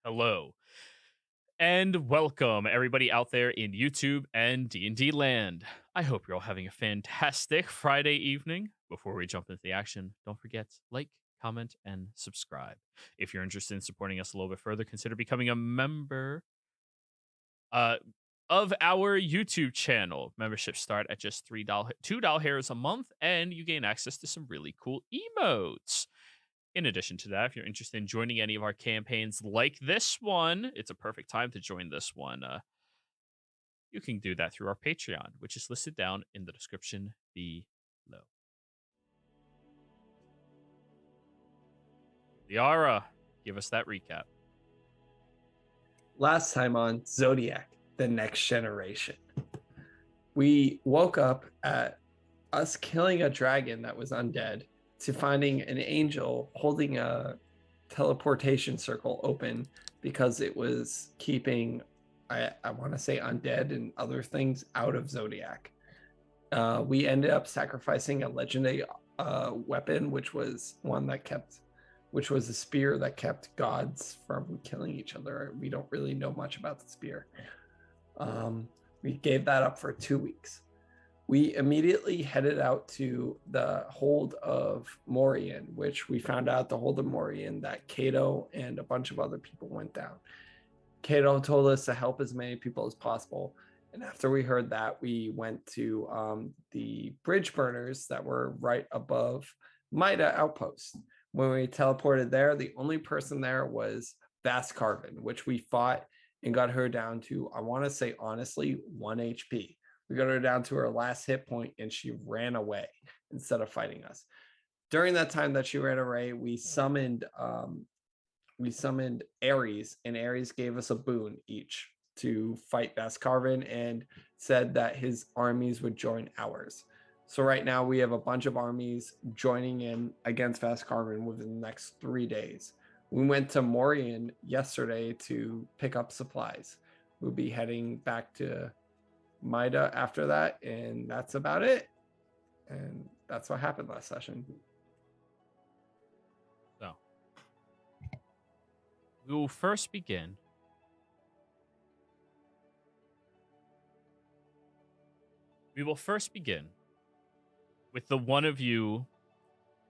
Hello and welcome everybody out there in YouTube and D&D land. I hope you're all having a fantastic Friday evening. Before we jump into the action, don't forget like, comment and subscribe. If you're interested in supporting us a little bit further, consider becoming a member uh of our YouTube channel. Memberships start at just $2 a month and you gain access to some really cool emotes. In addition to that, if you're interested in joining any of our campaigns like this one, it's a perfect time to join this one. You can do that through our Patreon, which is listed down in the description below. Liara, give us that recap. Last time on ZODIAC, the next generation, we woke up at us killing a dragon that was undead to finding an angel holding a teleportation circle open because it was keeping, I want to say, undead and other things out of Zodiac. We ended up sacrificing a legendary weapon, which was a spear that kept gods from killing each other. We don't really know much about the spear. We gave that up for 2 weeks. We immediately headed out to the hold of Morian, which we found out the hold of Morian that Cato and a bunch of other people went down. Cato told us to help as many people as possible. And after we heard that, we went to the bridge burners that were right above Mida Outpost. When we teleported there, the only person there was Vast Carvin, which we fought and got her down to, I want to say honestly, 1 HP. We got her down to her last hit point and she ran away instead of fighting us. During that time that she ran away, we summoned Ares, and Ares gave us a boon each to fight Vast Carvin and said that his armies would join ours. So right now we have a bunch of armies joining in against Vast Carvin within the next 3 days. We went to Morian yesterday to pick up supplies. We'll be heading back to Mida after that, and that's about it. And that's what happened last session. So, we will first begin with the one of you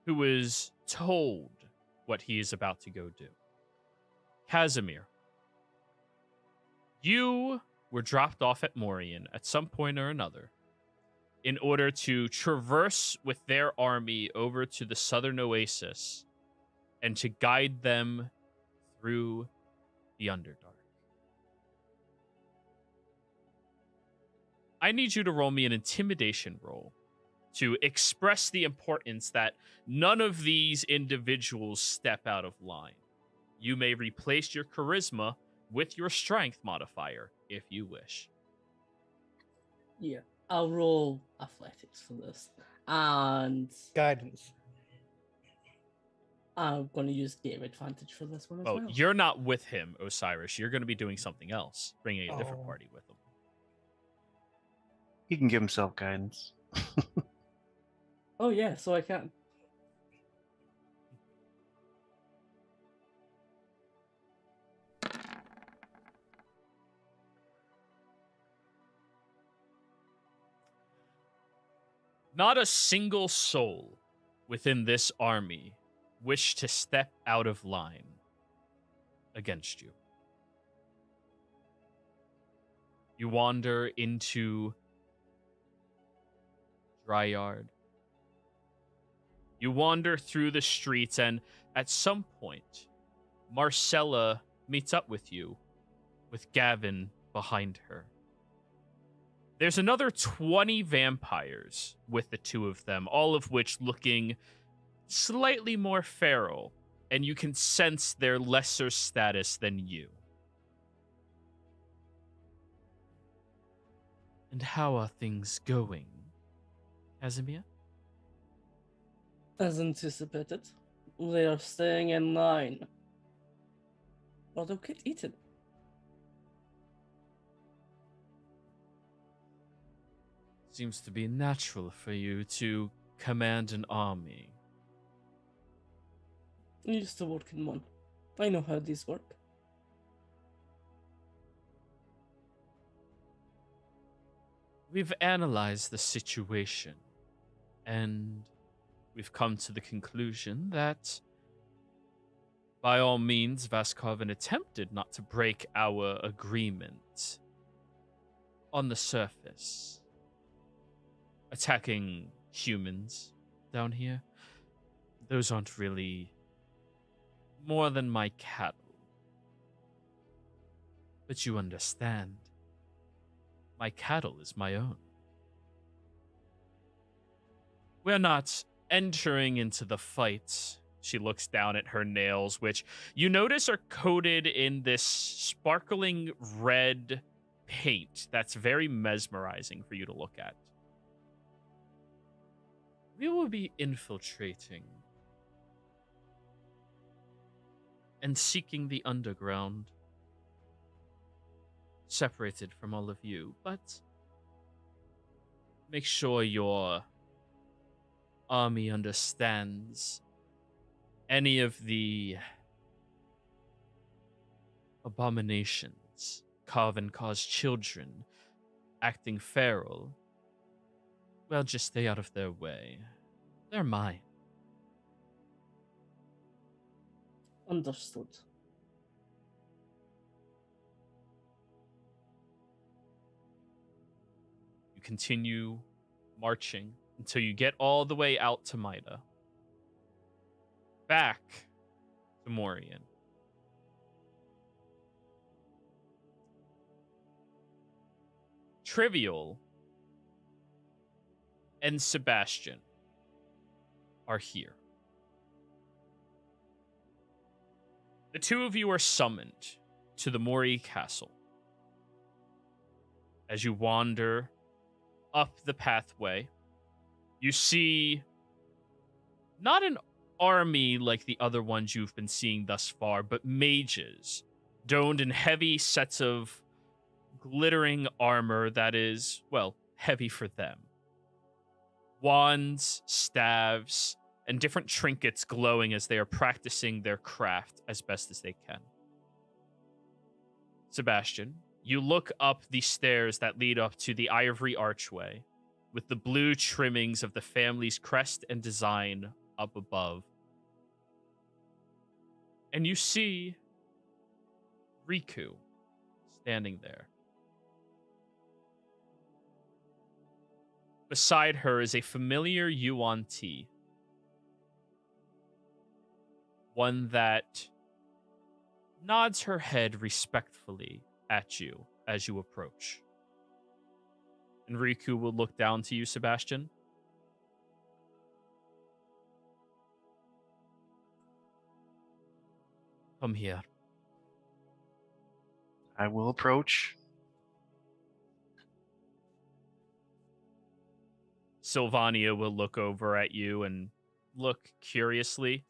who was told what he is about to go do. Casimir, you were dropped off at Morian at some point or another in order to traverse with their army over to the southern oasis and to guide them through the Underdark. I need you to roll me an intimidation roll to express the importance that none of these individuals step out of line. You may replace your charisma with your strength modifier if you wish. Yeah, I'll roll athletics for this. And guidance. I'm going to use game advantage for this one as well. You're not with him, Osiris. You're going to be doing something else, bringing a different party with him. He can give himself guidance. Oh, yeah, so I can. Not a single soul within this army wished to step out of line against you. You wander into Dryard. You wander through the streets, and at some point, Marcella meets up with you, with Gavin behind her. There's another 20 vampires with the two of them, all of which looking slightly more feral, and you can sense their lesser status than you. And how are things going, Casimir? As anticipated, they are staying in line. Or they'll get eaten. Seems to be natural for you to command an army. I used to work in one. I know how these work. we've analyzed the situation, and we've come to the conclusion that, by all means, Vaskarvin attempted not to break our agreement on the surface. Attacking humans down here, those aren't really more than my cattle. But you understand, my cattle is my own. We're not entering into the fight. She looks down at her nails, which you notice are coated in this sparkling red paint that's very mesmerizing for you to look at. We will be infiltrating and seeking the underground, separated from all of you, but make sure your army understands any of the abominations carve and cause children acting feral. Well, just stay out of their way. They're mine. Understood. You continue marching until you get all the way out to Mida. Back to Morian. Trivial and Sebastian are here. The two of you are summoned to the Mori Castle. As you wander up the pathway, you see not an army like the other ones you've been seeing thus far, but mages donned in heavy sets of glittering armor that is, well, heavy for them. Wands, staves, and different trinkets glowing as they are practicing their craft as best as they can. Sebastian, you look up the stairs that lead up to the ivory archway with the blue trimmings of the family's crest and design up above. And you see Riku standing there. Beside her is a familiar Yuan Ti. One that nods her head respectfully at you as you approach. And Riku will look down to you, Sebastian. Come here. I will approach. Sylvania will look over at you and look curiously.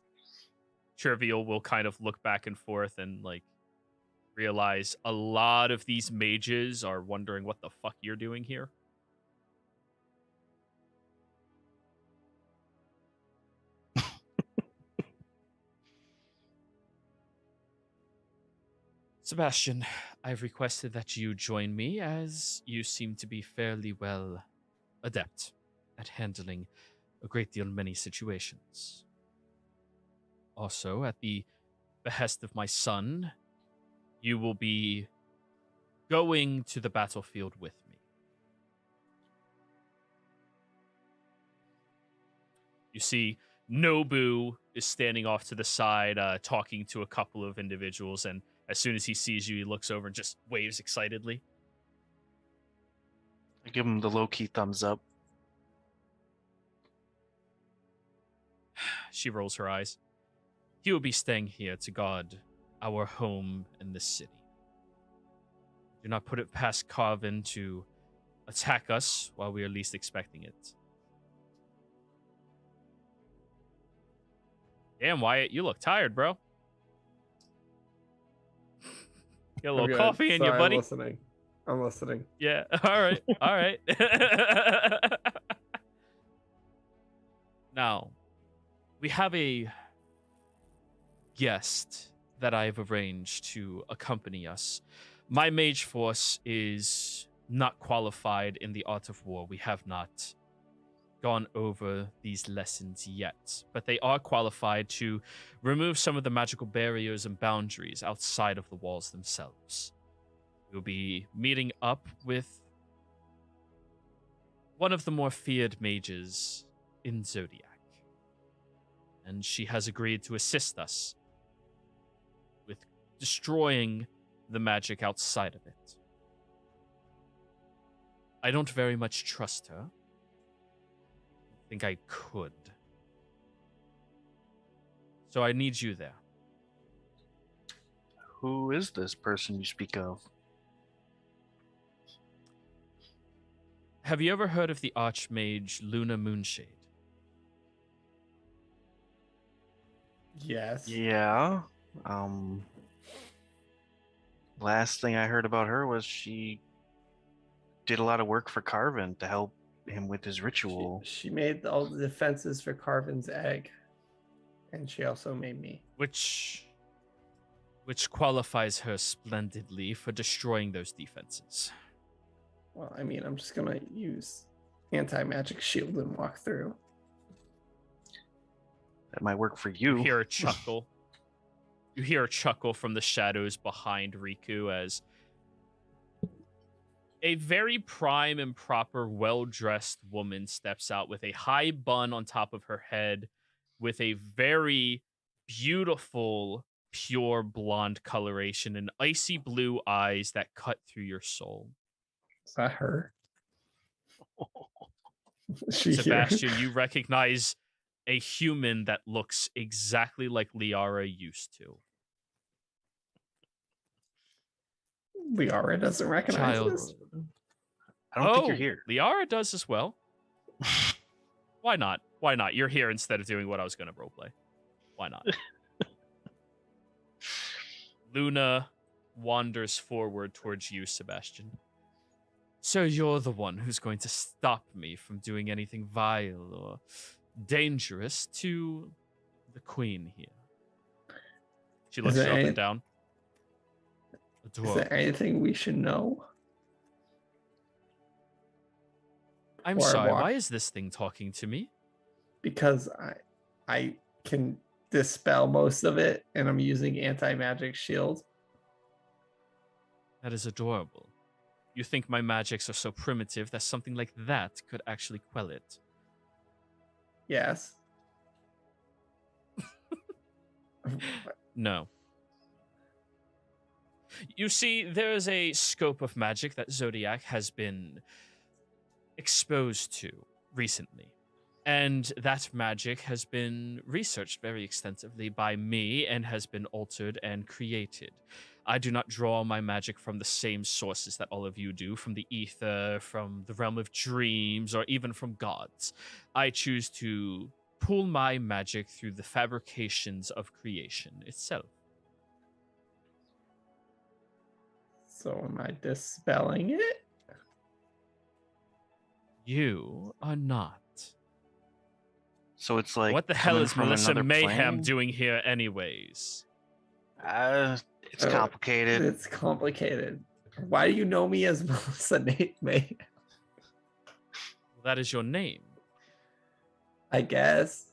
Trivial will kind of look back and forth and realize a lot of these mages are wondering what the fuck you're doing here. Sebastian, I've requested that you join me as you seem to be fairly well adept at handling a great deal many situations. Also, at the behest of my son, you will be going to the battlefield with me. You see, Nobu is standing off to the side, talking to a couple of individuals, and as soon as he sees you, he looks over and just waves excitedly. I give him the low-key thumbs up. She rolls her eyes. He will be staying here to guard our home in this city. Do not put it past Carvin to attack us while we are least expecting it. Damn, Wyatt, you look tired, bro. Get a little coffee in you, buddy. I'm listening. Yeah, all right, all right. Now, we have a guest that I've arranged to accompany us. My mage force is not qualified in the art of war. We have not gone over these lessons yet, but they are qualified to remove some of the magical barriers and boundaries outside of the walls themselves. We'll be meeting up with one of the more feared mages in Zodiac, and she has agreed to assist us with destroying the magic outside of it. I don't very much trust her. I think I could. So I need you there. Who is this person you speak of? Have you ever heard of the Archmage Luna Moonshade? Yes. Yeah. Last thing I heard about her was she did a lot of work for Carvin to help him with his ritual. She made all the defenses for Carvin's egg. And she also made me. Which qualifies her splendidly for destroying those defenses. Well, I mean, I'm just gonna use anti-magic shield and walk through. That might work for You you. hear a chuckle. You hear a chuckle from the shadows behind Riku as a very prime and proper, well-dressed woman steps out with a high bun on top of her head, with a very beautiful, pure blonde coloration and icy blue eyes that cut through your soul. Is that her? Is she Sebastian, here? you recognize a human that looks exactly like Liara used to. Liara doesn't recognize Child. this. I don't think you're here. Liara does as well. Why not? Why not? You're here instead of doing what I was going to roleplay. Why not? Luna wanders forward towards you, Sebastian. So you're the one who's going to stop me from doing anything vile or dangerous to the queen here. She looks you up and down. Is there anything we should know? I'm Or sorry, what? why is this thing talking to me? Because I can dispel most of it, and I'm using anti-magic shield. That is adorable. You think my magics are so primitive that something like that could actually quell it? Yes. No. You see, there is a scope of magic that Zodiac has been exposed to recently. And that magic has been researched very extensively by me and has been altered and created. I do not draw my magic from the same sources that all of you do, from the ether, from the realm of dreams, or even from gods. I choose to pull my magic through the fabrications of creation itself. So am I dispelling it? You are not. So it's like What the hell coming is from Melissa another Mayhem plane? doing here anyways? It's complicated. It's complicated. Why do you know me as Melissa May? Well, that is your name. I guess.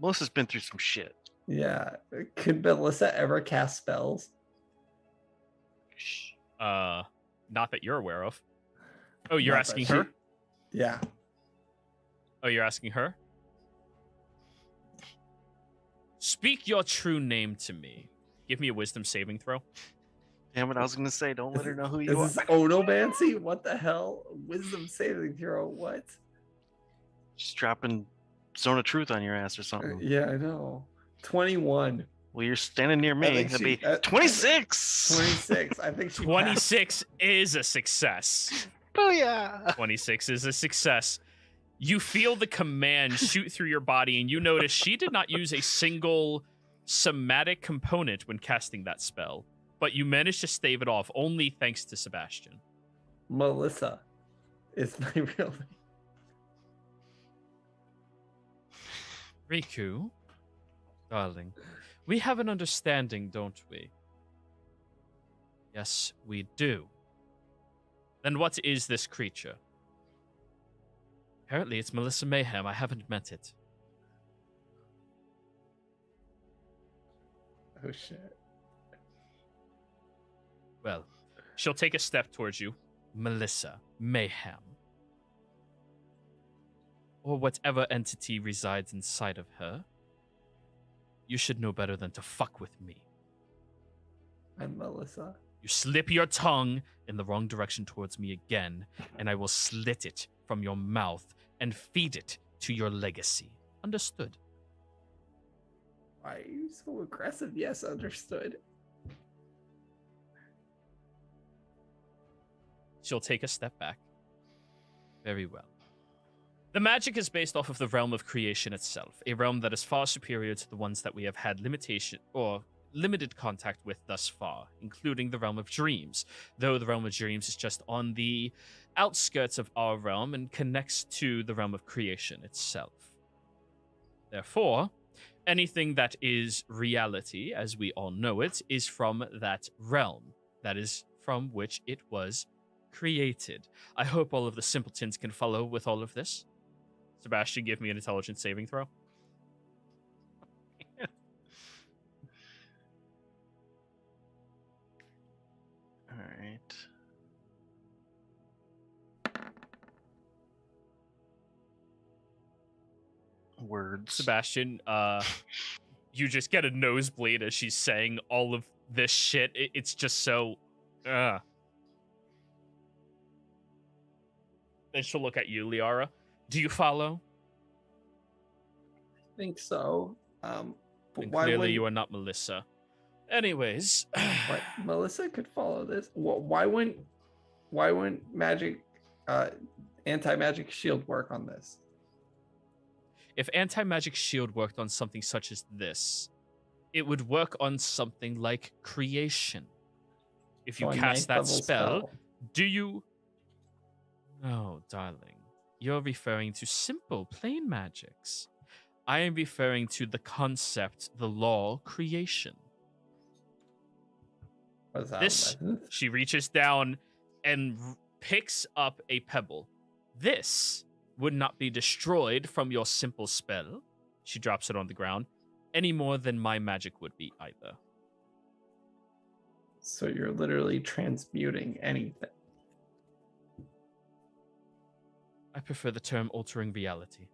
Melissa's been through some shit. Yeah. Could Melissa ever cast spells? Not that you're aware of. Oh, you're No, but asking she- her? Yeah. Oh, you're asking her? Speak your true name to me. Give me a wisdom saving throw. Damn it, I was gonna say, don't let her know who Is you are. this onomancy? What the hell? Wisdom saving throw? What? She's dropping Zone of Truth on your ass or something. Yeah, I know. 21. Well, you're standing near me. think That'd she- be 26. 26. I think she 26 is a success. Booyah! 26 is a success. You feel the command shoot through your body, and you notice she did not use a single somatic component when casting that spell, but you managed to stave it off only thanks to Sebastian. Melissa is my real name. Riku, darling, we have an understanding, don't we? Yes, we do. Then what is this creature? Apparently it's Melissa Mayhem. I haven't met it. Oh shit. Well, she'll take a step towards you. Melissa Mayhem. Or whatever entity resides inside of her. You should know better than to fuck with me. I'm Melissa. You slip your tongue in the wrong direction towards me again, and I will slit it from your mouth and feed it to your legacy. Understood? Why are you so aggressive? Yes, understood. She'll take a step back. Very well. The magic is based off of the realm of creation itself, a realm that is far superior to the ones that we have had limited contact with thus far, including the realm of dreams, though the realm of dreams is just on the outskirts of our realm and connects to the realm of creation itself. Therefore, anything that is reality, as we all know it, is from that realm. That is from which it was created. I hope all of the simpletons can follow with all of this. Sebastian, give me an intelligence saving throw. All right. Words. Sebastian, you just get a nosebleed as she's saying all of this shit. It's just so... Then she'll look at you, Liara. Do you follow? I think so. But And why clearly wouldn't you are not Melissa. Anyways, why, Melissa could follow this? Why wouldn't magic, anti-magic shield work on this? if anti-magic shield worked on something such as this, it would work on something like creation. If you So a cast that ninth level spell, do you... No, darling. You're referring to simple, plain magics. I am referring to the concept, the law, creation. What is that? This, she reaches down and picks up a pebble. This would not be destroyed from your simple spell. She drops it on the ground. Any more than my magic would be either. So you're literally transmuting anything. I prefer the term altering reality.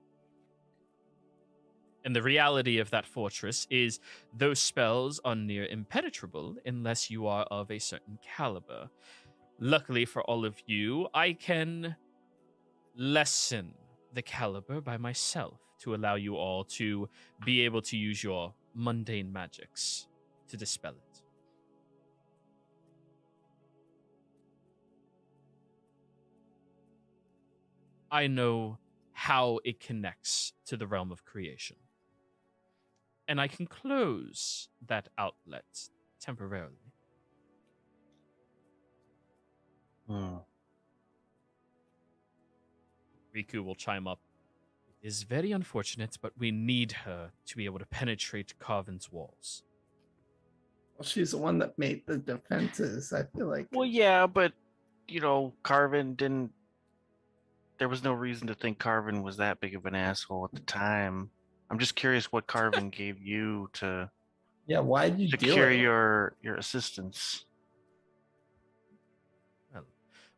And the reality of that fortress is those spells are near impenetrable unless you are of a certain caliber. Luckily for all of you, I can lessen the caliber by myself to allow you all to be able to use your mundane magics to dispel it. I know how it connects to the realm of creation. And I can close that outlet temporarily. Riku will chime up. It is very unfortunate, but we need her to be able to penetrate Carvin's walls. Well, she's the one that made the defenses. I feel like. Well, yeah, but you know, Carvin didn't. There was no reason to think Carvin was that big of an asshole at the time. I'm just curious what Carvin gave you to Yeah, why did you do secure it? your assistance. Well,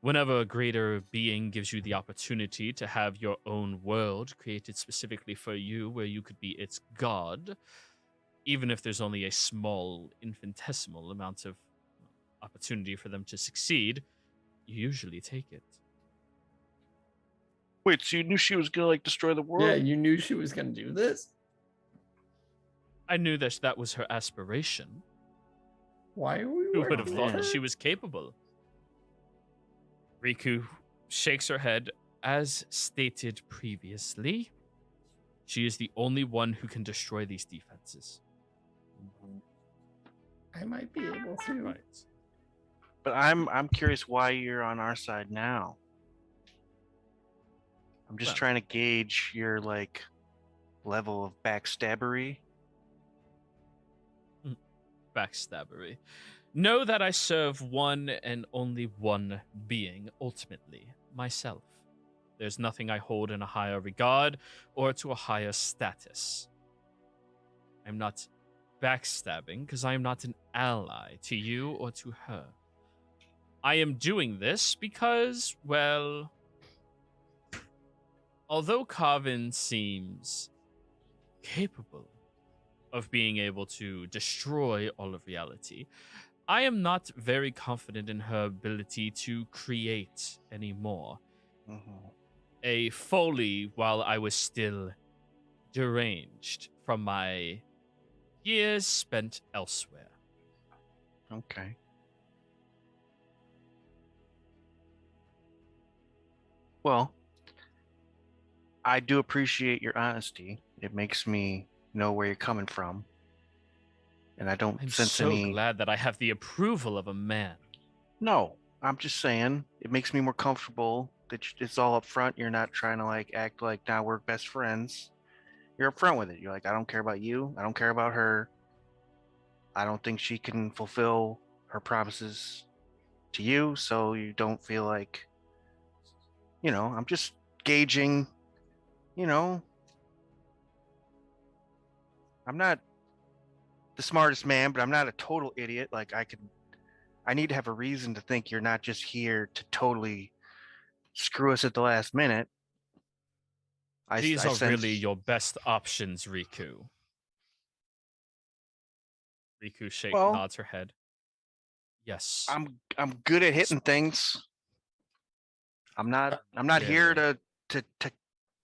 whenever a greater being gives you the opportunity to have your own world created specifically for you, where you could be its god, even if there's only a small, infinitesimal amount of opportunity for them to succeed, you usually take it. Wait, so you knew she was gonna like destroy the world? Yeah, you knew she was gonna do this. I knew that was her aspiration. Why are we? Who would have working thought with that her? she was capable? Riku shakes her head. As stated previously, she is the only one who can destroy these defenses. I might be able to. Right. But I'm curious why you're on our side now. I'm just Well- trying to gauge your like level of backstabbery. Backstabbery. Know that I serve one and only one being, ultimately, myself. There's nothing I hold in a higher regard or to a higher status. I'm not backstabbing because I am not an ally to you or to her. I am doing this because, well, although Carvin seems capable of being able to destroy all of reality, I am not very confident in her ability to create anymore. A folly while I was still deranged from my years spent elsewhere. Okay. Well, I do appreciate your honesty. It makes me know where you're coming from. And I don't I'm sense so any... glad that I have the approval of a man. No, I'm just saying it makes me more comfortable that it's all up front. You're not trying to like act like now we're best friends. You're upfront with it. You're like, I don't care about you. I don't care about her. I don't think she can fulfill her promises to you. So you don't feel like, I'm just gauging, I'm not the smartest man, but I'm not a total idiot. Like I need to have a reason to think you're not just here to totally screw us at the last minute. These I are sense, really your best options, Riku. Riku well, nods her head. Yes. I'm good at hitting things. I'm not here Clearly. to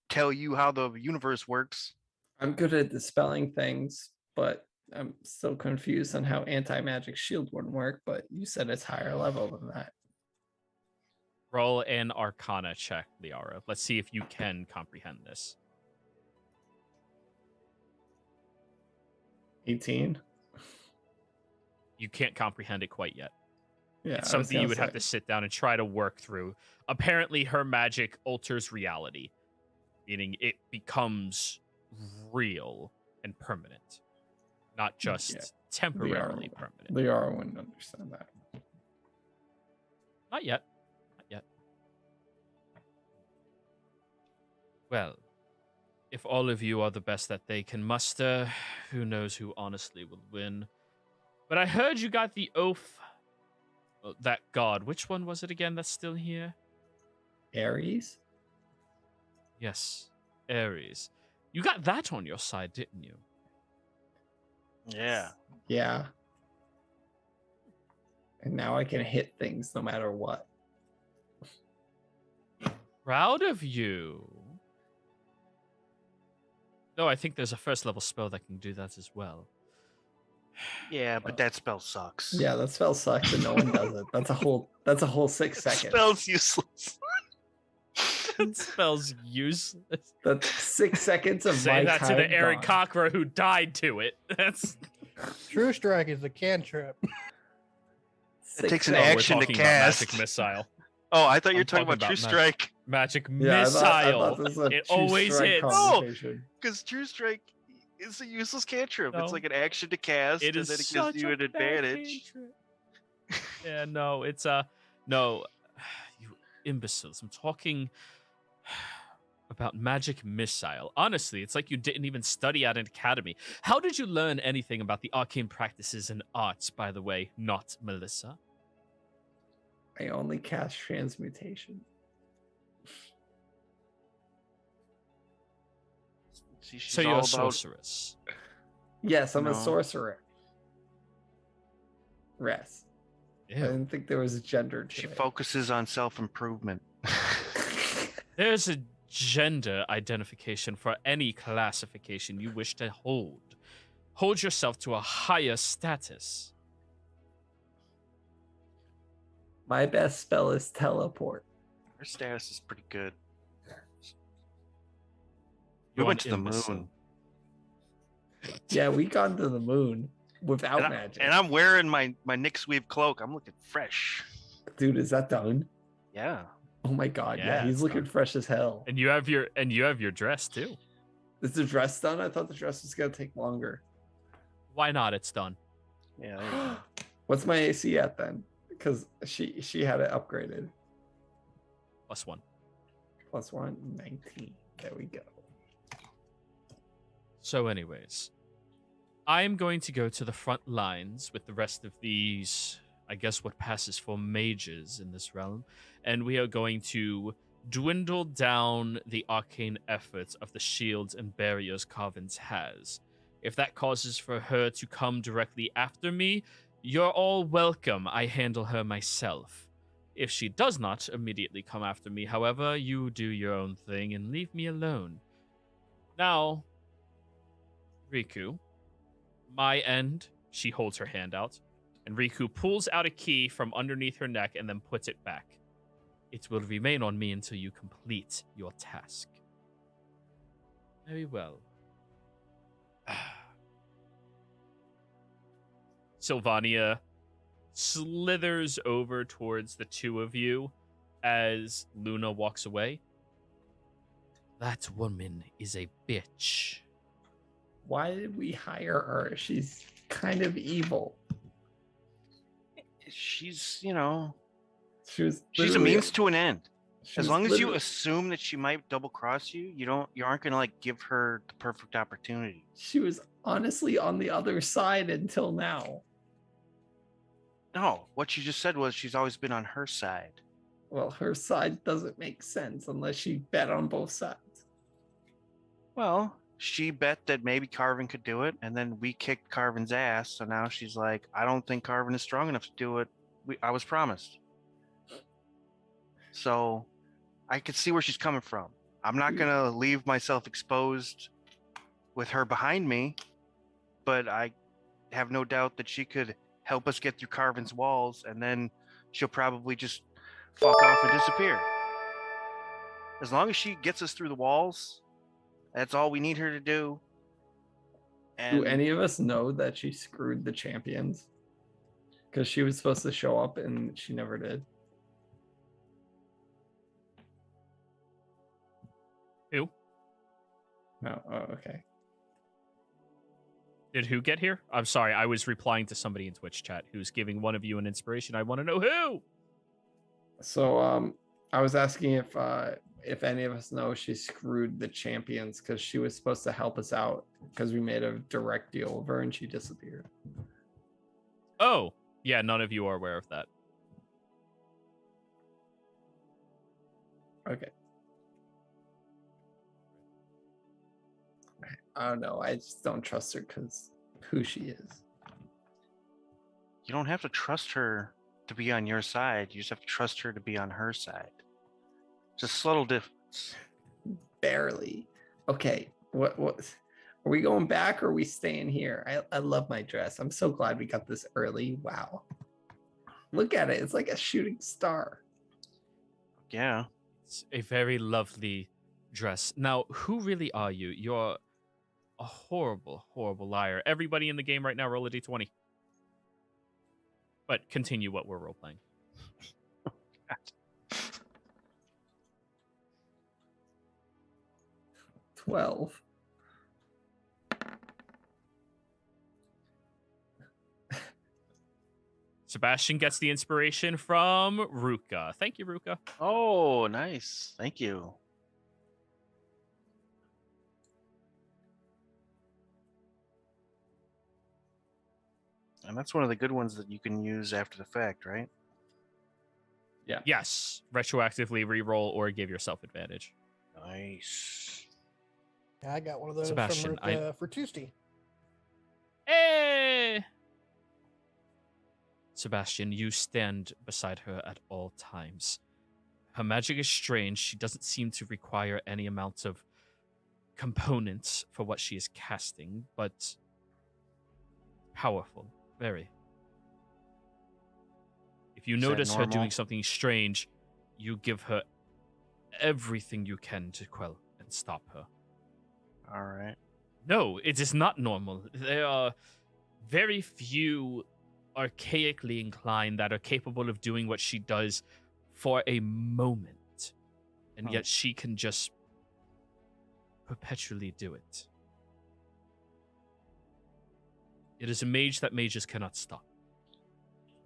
tell you how the universe works. I'm good at dispelling things, but I'm still confused on how anti-magic shield wouldn't work, but you said it's higher level than that. Roll an Arcana check, Liara. Let's see if you can comprehend this. 18. You can't comprehend it quite yet. Yeah, It's something you would have to sit down and try to work through. Apparently, her magic alters reality, meaning it becomes real and permanent, not just temporarily permanent. Liara wouldn't understand that. Not yet. Not yet. Well, if all of you are the best that they can muster, who knows who honestly will win. But I heard you got the oath. That god. Which one was it again that's still here? Ares? Yes, Ares. You got that on your side, didn't you? Yeah. Yeah. And now I can hit things no matter what. Proud of you. No, I think there's a first level spell that can do that as well. Yeah, but that spell sucks. Yeah, that spell sucks and no one does it. That's a whole 6 That seconds. spell's useless. That spell's useless. That's 6 seconds of Say my that time to the Aaron gone. Cockra who died to it. That's True Strike is a cantrip. It takes an Oh, we're action to talking about cast. Magic Missile. Oh, I thought you were I'm talking about talking True about Strike. Magic Yeah, Missile. I thought this was a It True always Strike hits. conversation. Because True Strike is a useless cantrip. No. It's like an action to cast, It and is then it such gives you a an bad advantage. cantrip. Yeah, no, it's no, you imbeciles. I'm talking about Magic Missile. Honestly, it's like you didn't even study at an academy. How did you learn anything about the arcane practices and arts, by the way, not Melissa? I only cast transmutation. See, she's So you're all a about sorceress. Yes, I'm a No. sorcerer. Rest. I Ew. didn't think there was a gender to She it. focuses on self-improvement. There's a gender identification for any classification you wish to hold. Hold yourself to a higher status. My best spell is teleport. Her status is pretty good. We You're went an to the imbecile. moon. Yeah, we gone to the moon without And, magic. and I'm wearing my Nick Sweep cloak. I'm looking fresh. Dude, is that done? Yeah. Oh my god, Yeah, yeah, he's it's looking done. fresh as hell. And you have your dress too. Is the dress done? I thought the dress was gonna take longer. Why not? It's done. Yeah. There you go. What's my AC at then? Because she had it upgraded. +1. +1, 19. There we go. So, anyways, I'm going to go to the front lines with the rest of these, I guess, what passes for mages in this realm, and we are going to dwindle down the arcane efforts of the shields and barriers Carvins has. If that causes for her to come directly after me, you're all welcome. I handle her myself. If she does not immediately come after me, however, you do your own thing and leave me alone. Now, Riku, my end, she holds her hand out, and Riku pulls out a key from underneath her neck and then puts it back. It will remain on me until you complete your task. Very well. Sylvania slithers over towards the two of you as Luna walks away. That woman is a bitch. Why did we hire her? She's kind of evil. She's, She's she's a means to an end. she As was long as you literally- assume that she might double cross you, you aren't gonna like give her the perfect opportunity. She was honestly on the other side until now. No, what you just said was she's always been on her side. Well, her side doesn't make sense unless she bet on both sides. Well, she bet that maybe Carvin could do it, and then we kicked Carvin's ass. So now she's like, I don't think Carvin is strong enough to do it. I was promised. So I could see where she's coming from. I'm not gonna leave myself exposed with her behind me, but I have no doubt that she could help us get through Carvin's walls, and then she'll probably just fuck off and disappear. As long as she gets us through the walls, that's all we need her to do. And Do any of us know that she screwed the champions? Because she was supposed to show up and she never did. Who? No. Oh, okay. Did who get here? I'm sorry, I was replying to somebody in Twitch chat who's giving one of you an inspiration. I want to know who. So I was asking if any of us know she screwed the champions because she was supposed to help us out because we made a direct deal with her and she disappeared. Oh, yeah, none of you are aware of that. Okay. I don't know. I just don't trust her because who she is. you don't have to trust her to be on your side. You just have to trust her to be on her side. Just a subtle difference. Barely. Okay. What are we going back or are we staying here? I love my dress. I'm so glad we got this early. Wow. Look at it. It's like a shooting star. Yeah. It's a very lovely dress. Now, who really are you? You're a horrible, horrible liar. Everybody in the game right now, roll a d20. But continue what we're role playing. 12. Sebastian gets the inspiration from Ruka. Thank you, Ruka. Oh, nice. Thank you. And that's one of the good ones that you can use after the fact, right? Yes, retroactively re-roll or give yourself advantage. Nice. Yeah, I got one of those Sebastian, from for Tuesday. Hey! Sebastian, you stand beside her at all times. Her magic is strange. She doesn't seem to require any amount of components for what she is casting, but powerful. Very. If you Is that notice her doing normal? something strange, you give her everything you can to quell and stop her. All right. No, it is not normal. There are very few archaically inclined that are capable of doing what she does for a moment. And Huh. yet she can just perpetually do it. It is a mage that mages cannot stop.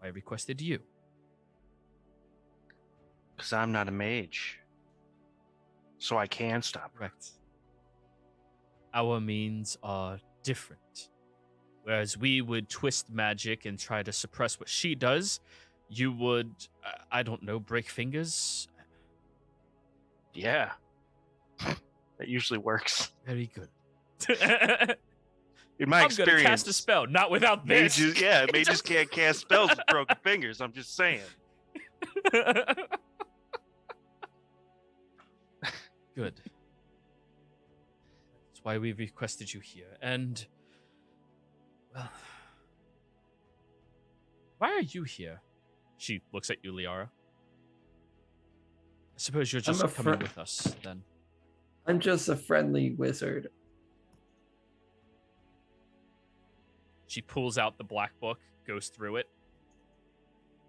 why I requested you. Because I'm not a mage. So I can stop her. Correct. Our means are different. Whereas we would twist magic and try to suppress what she does, you would, I don't know, break fingers? Yeah. That usually works. Very good. In my I'm experience. gonna cast a spell, not without this. Mages can't cast spells with broken fingers. I'm just saying. Good. That's why we requested you here. And, well, why are you here? She looks at you, Liara. I suppose you're just coming with us, then. I'm just a friendly wizard. She pulls out the black book, goes through it.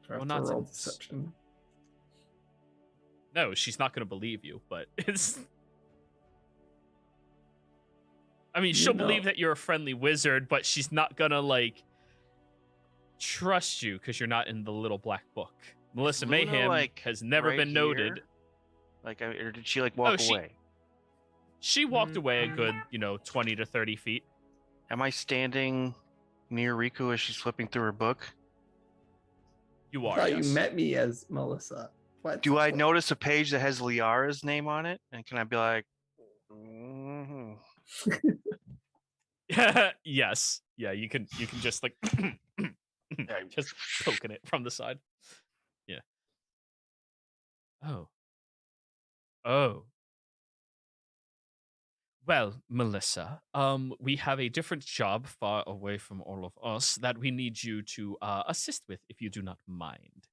Do I have Well, to not roll since- deception? No, she's not going to believe you, but it's... I mean, she'll believe that you're a friendly wizard, but she's not going to, like, trust you because you're not in the little black book. Melissa Luna, Mayhem like, has never right been noted. here? Like, or did she, like, walk away? She walked away a good, 20 to 30 feet. Am I standing near Riku as she's flipping through her book? You I are, thought yes. you met me as Melissa. What? Do I notice a page that has Liara's name on it? And can I be like, mhm. Yes. Yeah, you can just, like, just poking it from the side. Yeah. Oh. Well, Melissa, we have a different job far away from all of us that we need you to assist with, if you do not mind.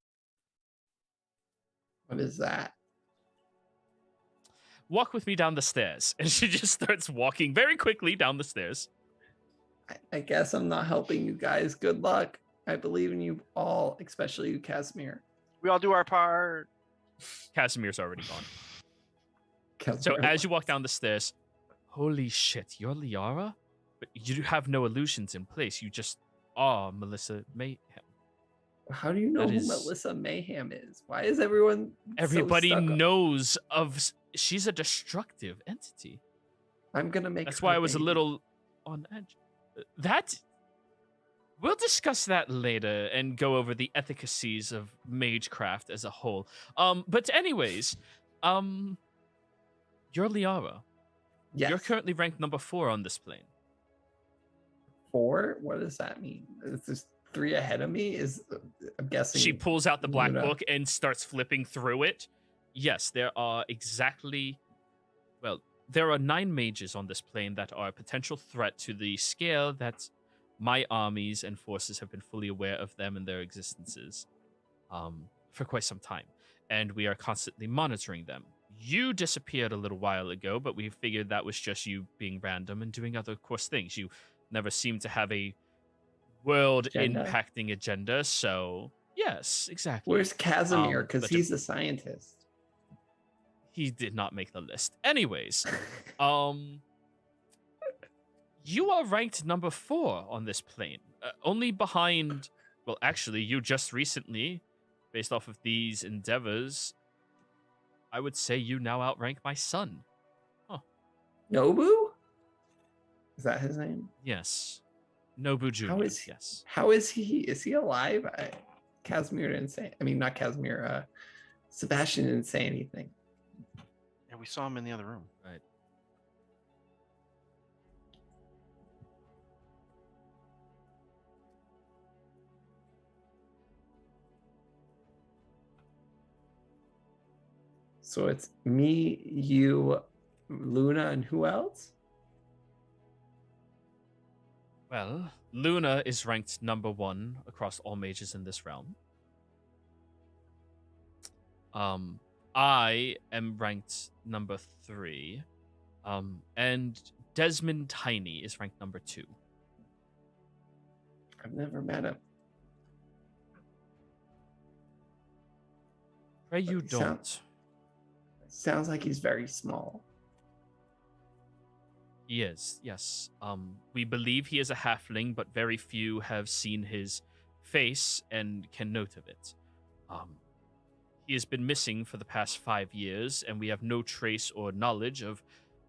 What is that? Walk with me down the stairs. And she just starts walking very quickly down the stairs. I guess I'm not helping you guys. Good luck. I believe in you all, especially you, Casimir. We all do our part. Casimir's already gone. So Casimir as you walk down the stairs, holy shit, you're Liara? But you have no illusions in place. You just are Melissa Mayhem. How do you know That who is- Melissa Mayhem is? Why is everyone? Everybody so stuck on- knows of... She's a destructive entity. I'm gonna make. That's her why I was a baby. little on edge. That... We'll discuss that later and go over the efficacies of magecraft as a whole. But anyways, you're Liara. Yes. You're currently ranked number 4 on this plane. 4. What does that mean? Is there 3 ahead of me? I'm guessing. She pulls out the black Luna. book and starts flipping through it. Yes, there are there are 9 mages on this plane that are a potential threat to the scale that my armies and forces have been fully aware of them and their existences for quite some time. And we are constantly monitoring them. You disappeared a little while ago, but we figured that was just you being random and doing other course things. You never seemed to have a world-impacting agenda, so yes, exactly. Where's Casimir? Because but- he's a scientist. He did not make the list. Anyways, you are ranked number 4 on this plane. Only behind, well, actually, you just recently, based off of these endeavors, I would say you now outrank my son. Nobu? Is that his name? Yes. Nobu Jr. How is he? Yes. How is he? Is he alive? Casimir didn't say. I mean, not Casimir. Sebastian didn't say anything. Yeah, we saw him in the other room. Right. So it's me, you, Luna, and who else? Well, Luna is ranked number 1 across all mages in this realm. I am ranked number 3. And Desmond Tiny is ranked number 2. I've never met him. Pray you he sound- don't. Sounds like he's very small. He is, yes. We believe he is a halfling, but very few have seen his face and can note of it. He has been missing for the past 5 years, and we have no trace or knowledge of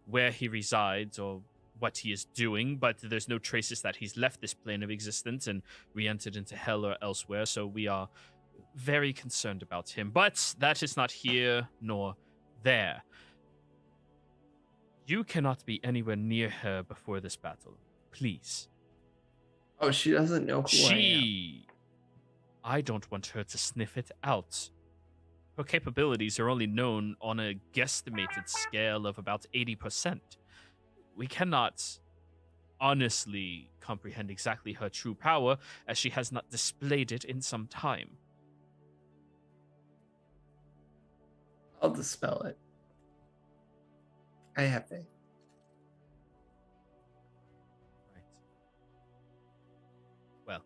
where he resides or what he is doing, but there's no traces that he's left this plane of existence and re-entered into hell or elsewhere, so we are very concerned about him. But that is not here nor there. You cannot be anywhere near her before this battle. Please. Oh, she doesn't know who I don't want her to sniff it out. Her capabilities are only known on a guesstimated scale of about 80%. We cannot honestly comprehend exactly her true power, as she has not displayed it in some time. I'll dispel it. I have faith. Right. Well,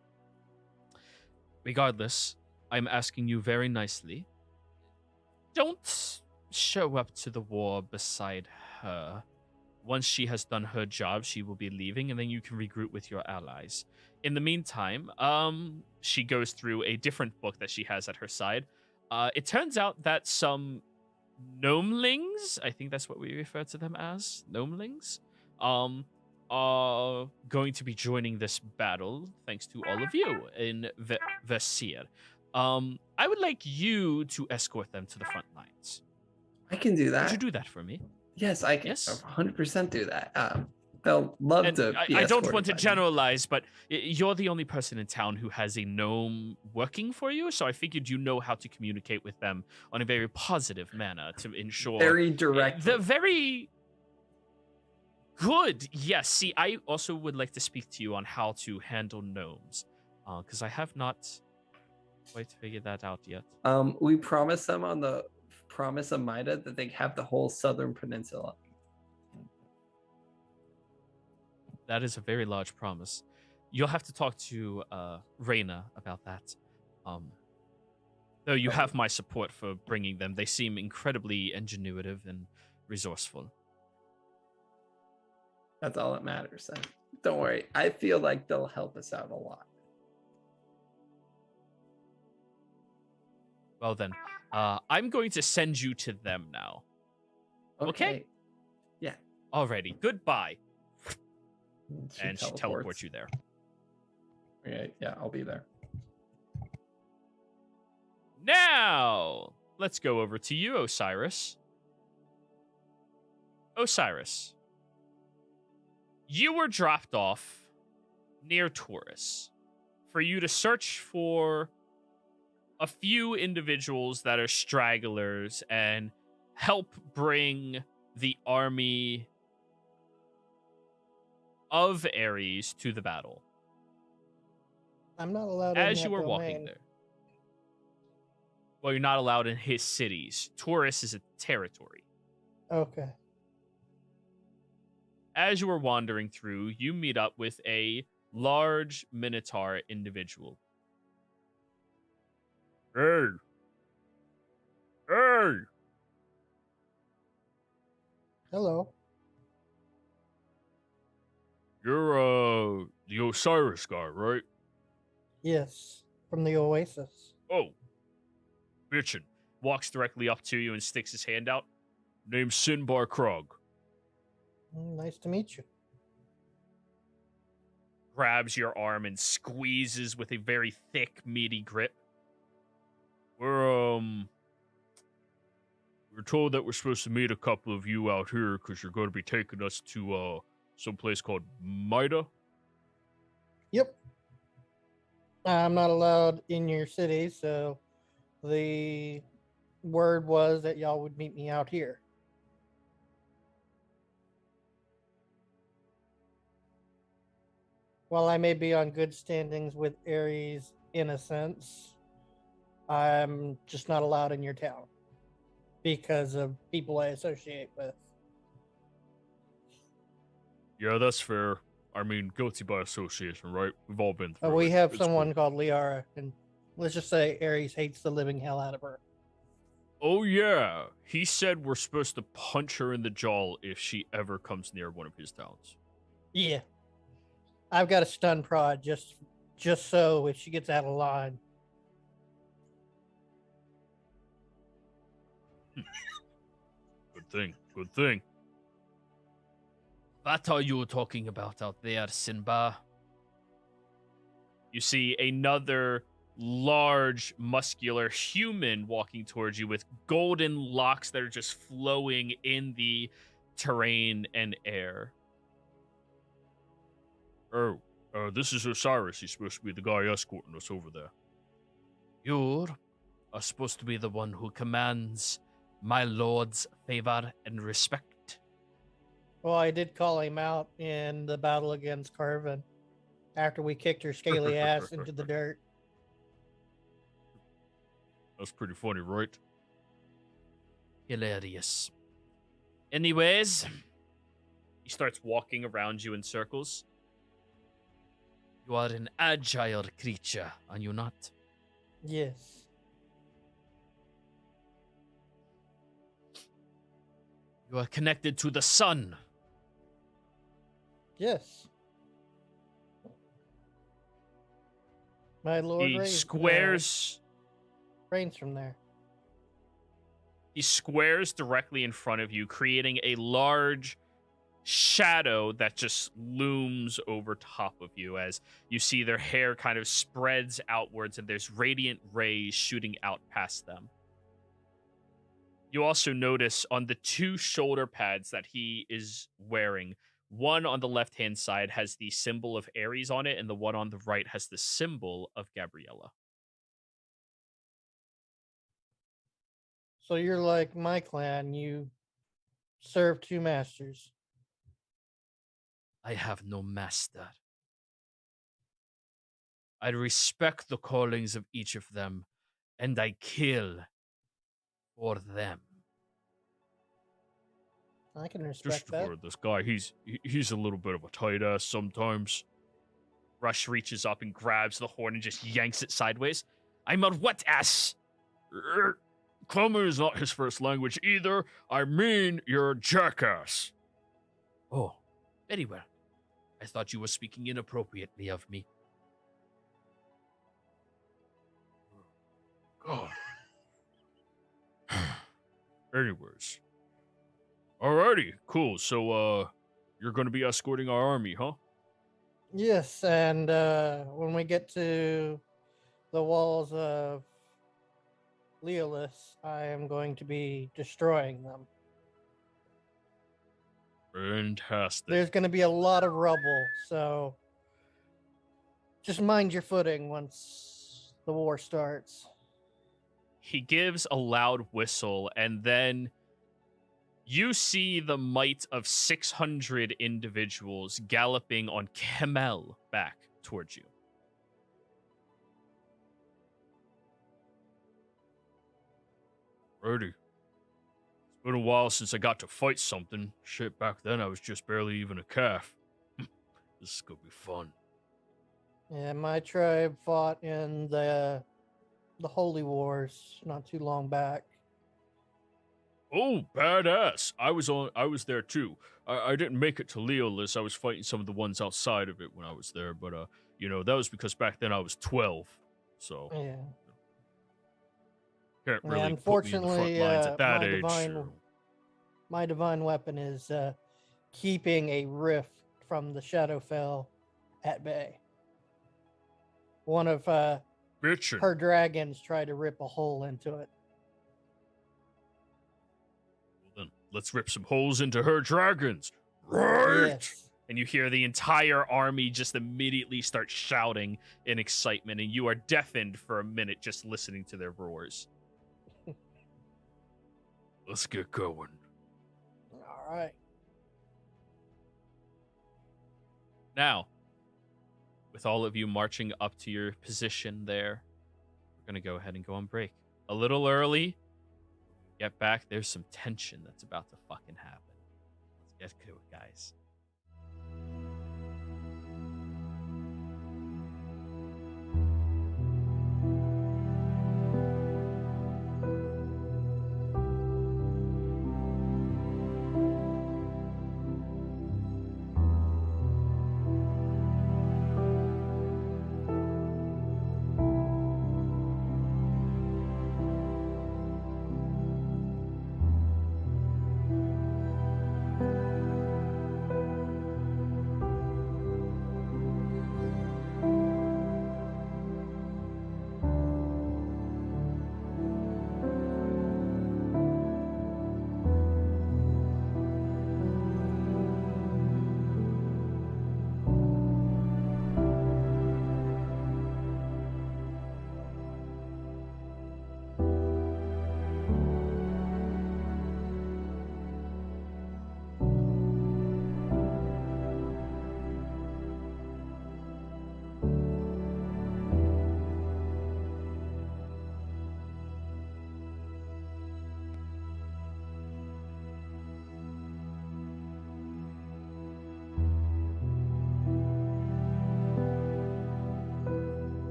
regardless, I'm asking you very nicely. Don't show up to the war beside her. Once she has done her job, she will be leaving, and then you can regroup with your allies. In the meantime, she goes through a different book that she has at her side. It turns out that some gnomelings, I think that's what we refer to them as, gnomelings, are going to be joining this battle, thanks to all of you in Versier. I would like you to escort them to the front lines. I can do that. Could you do that for me? Yes, I can. Yes. 100% do that. They'll love And to. Be I don't escorted want to by me. generalize, but you're the only person in town who has a gnome working for you, so I figured you know how to communicate with them on a very positive manner to ensure Very direct. the very good. Yes. See, I also would like to speak to you on how to handle gnomes, because I have not quite figured that out yet. We promised them on the promise of Mida that they have the whole southern peninsula. That is a very large promise. You'll have to talk to Reyna about that. Though you have my support for bringing them. They seem incredibly ingenuitive and resourceful. That's all that matters. Then. Don't worry. I feel like they'll help us out a lot. Well then, I'm going to send you to them now. Okay. Yeah. Alrighty. Goodbye. And she teleports. teleports you there. Okay. Yeah, I'll be there. Now, let's go over to you, Osiris. Osiris, you were dropped off near Taurus for you to search for a few individuals that are stragglers and help bring the army of Ares to the battle. I'm not allowed. As in you that were walking domain. there. Well, you're not allowed in his cities. Taurus is a territory. Okay. As you were wandering through, you meet up with a large Minotaur individual. Hey! Hey! Hello. You're, the Osiris guy, right? Yes, from the Oasis. Oh. Bitchin'. Walks directly up to you and sticks his hand out. Name's Sinbar Krog. Nice to meet you. Grabs your arm and squeezes with a very thick, meaty grip. We're told that we're supposed to meet a couple of you out here because you're going to be taking us to, some place called Mida. Yep. I'm not allowed in your city, so the word was that y'all would meet me out here. While I may be on good standings with Ares in a sense, I'm just not allowed in your town because of people I associate with. Yeah, that's fair. I mean, guilty by association, right? We've all been through We it. have It's someone cool. called Liara, and let's just say Ares hates the living hell out of her. Oh, yeah. He said we're supposed to punch her in the jaw if she ever comes near one of his towns. Yeah. I've got a stun prod just so if she gets out of line. Good thing. Good thing. What are you talking about out there, Sinba? You see another large, muscular human walking towards you with golden locks that are just flowing in the terrain and air. Oh, this is Osiris. He's supposed to be the guy escorting us over there. You are supposed to be the one who commands my lord's favor and respect. Well, I did call him out in the battle against Carvin after we kicked her scaly ass into the dirt. That's pretty funny, right? Hilarious. Anyways, he starts walking around you in circles. You are an agile creature, are you not? Yes. You are connected to the sun. Yes. My lord He raised, squares. reigns from there. He squares directly in front of you, creating a large shadow that just looms over top of you as you see their hair kind of spreads outwards and there's radiant rays shooting out past them. You also notice on the two shoulder pads that he is wearing, one on the left-hand side has the symbol of Ares on it, and the one on the right has the symbol of Gabriella. So you're like my clan. You serve two masters. I have no master. I respect the callings of each of them, and I kill for them. I can respect Just that. for this guy, he's a little bit of a tight ass sometimes. Rush reaches up and grabs the horn and just yanks it sideways. I'm a what ass? Common is not his first language either. I mean, you're a jackass. Oh, very well. I thought you were speaking inappropriately of me. God. Anyways. Alrighty, cool. So, you're gonna be escorting our army, huh? Yes, and when we get to the walls of Leolis, I am going to be destroying them. Fantastic. There's going to be a lot of rubble, so just mind your footing once the war starts. He gives a loud whistle, and then you see the might of 600 individuals galloping on camel back towards you. Ready. It's been a while since I got to fight something. Shit, back then I was just barely even a calf. This is gonna be fun. Yeah, my tribe fought in the Holy Wars not too long back. Oh, badass! I was there too. I didn't make it to Leolis. I was fighting some of the ones outside of it when I was there, but that was because back then I was 12. So Yeah. can't Yeah, really put me in the front unfortunately, lines at that my age. my divine weapon is keeping a rift from the Shadowfell at bay. One of Bitchin'. her dragons tried to rip a hole into it. Well, then let's rip some holes into her dragons. Right. Yes. And you hear the entire army just immediately start shouting in excitement, and you are deafened for a minute just listening to their roars. Let's get going. All right. Now, with all of you marching up to your position there, we're going to go ahead and go on break. A little early. Get back. There's some tension that's about to fucking happen. Let's get to it, guys.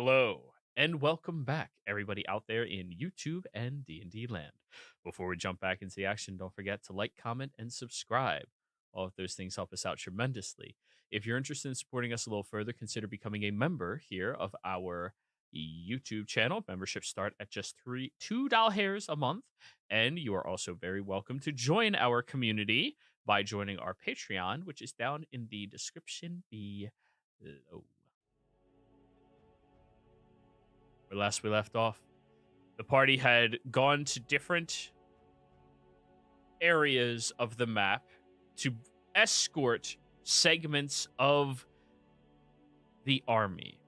Hello, and welcome back, everybody out there in YouTube and D&D land. Before we jump back into the action, don't forget to like, comment, and subscribe. All of those things help us out tremendously. If you're interested in supporting us a little further, consider becoming a member here of our YouTube channel. Memberships start at just $2 a month, and you are also very welcome to join our community by joining our Patreon, which is down in the description below. Where last we left off, the party had gone to different areas of the map to escort segments of the army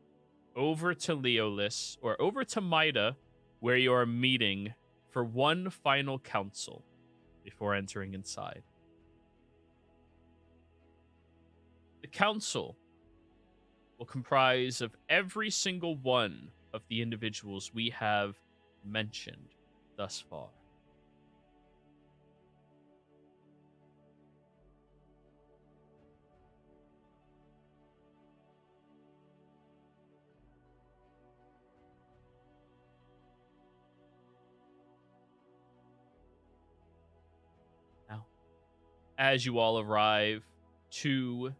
over to Leolis, or over to Maida, where you are meeting for one final council before entering inside. The council will comprise of every single one of the individuals we have mentioned thus far. Now, as you all arrive to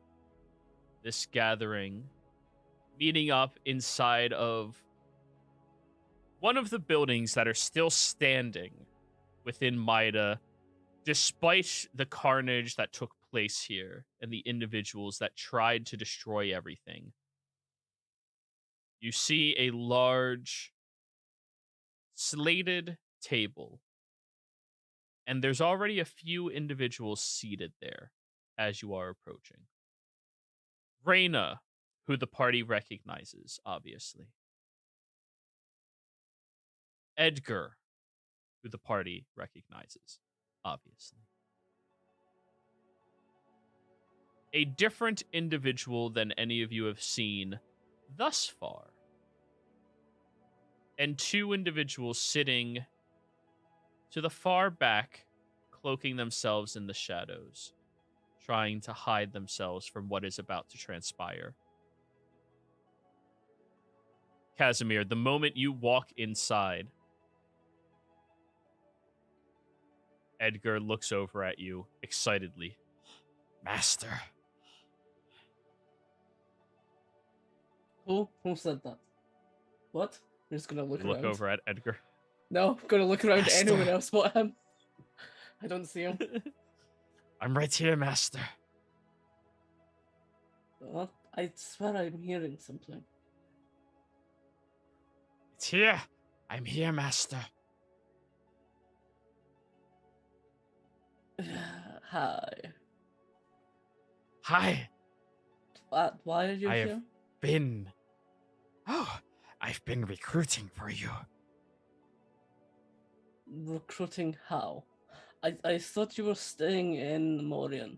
this gathering, meeting up inside of one of the buildings that are still standing within Maida, despite the carnage that took place here and the individuals that tried to destroy everything. You see a large slated table, and there's already a few individuals seated there as you are approaching. Reyna, who the party recognizes, obviously. Edgar, who the party recognizes, obviously. A different individual than any of you have seen thus far. And two individuals sitting to the far back, cloaking themselves in the shadows, trying to hide themselves from what is about to transpire. Casimir, the moment you walk inside, Edgar looks over at you excitedly. Master. Who said that? What? I'm just gonna look You look around. over at Edgar. No, I'm gonna look around Master. anyone else but him. I don't see him. I'm right here, Master. What? I swear I'm hearing something. It's here. I'm here, Master. Hi. Hi. Why are you I here? have I've been recruiting for you. Recruiting how? I thought you were staying in Morian.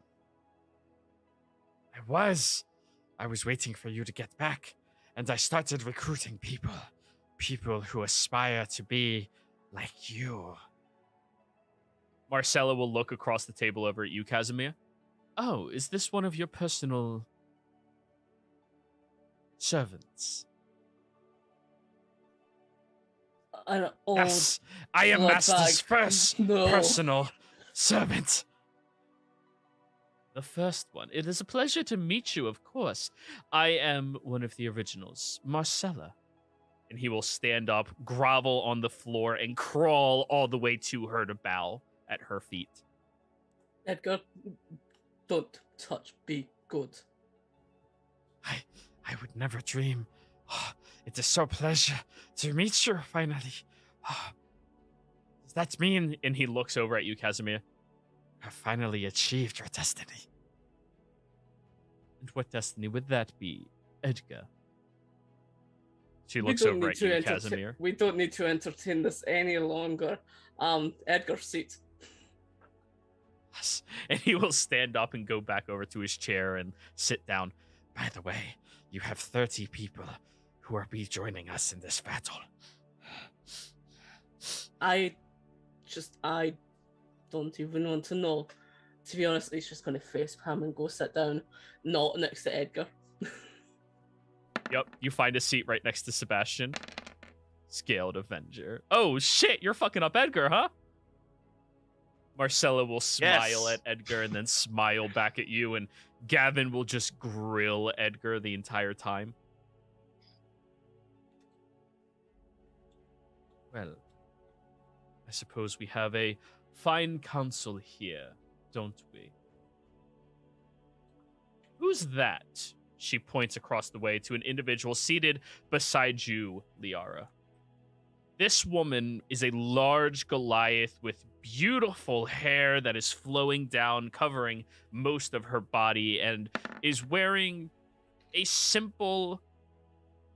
I was waiting for you to get back, and I started recruiting people who aspire to be like you. Marcella will look across the table over at you, Casimir. Oh, is this one of your personal servants? An old Yes, I am blood Master's bag. first No. personal servant. The first one. It is a pleasure to meet you, of course. I am one of the originals, Marcella. And he will stand up, grovel on the floor, and crawl all the way to her to bow at her feet. Edgar, don't touch. Be good. I would never dream. It is so pleasure to meet you, finally. Does that mean, and he looks over at you, Casimir, you have finally achieved your destiny? And what destiny would that be, Edgar? She looks over at you, Casimir. We don't need to entertain this any longer. Edgar, sit. Yes. And he will stand up and go back over to his chair and sit down. By the way, you have 30 people who are be joining us in this battle. I don't even want to know. To be honest, he's just going to facepalm and go sit down, not next to Edgar. Yep, you find a seat right next to Sebastian. Scaled Avenger. Oh shit, you're fucking up Edgar, huh? Marcella will smile Yes. at Edgar and then smile back at you, and Gavin will just grill Edgar the entire time. Well, I suppose we have a fine council here, don't we? Who's that? She points across the way to an individual seated beside you, Liara. This woman is a large Goliath with beautiful hair that is flowing down, covering most of her body, and is wearing a simple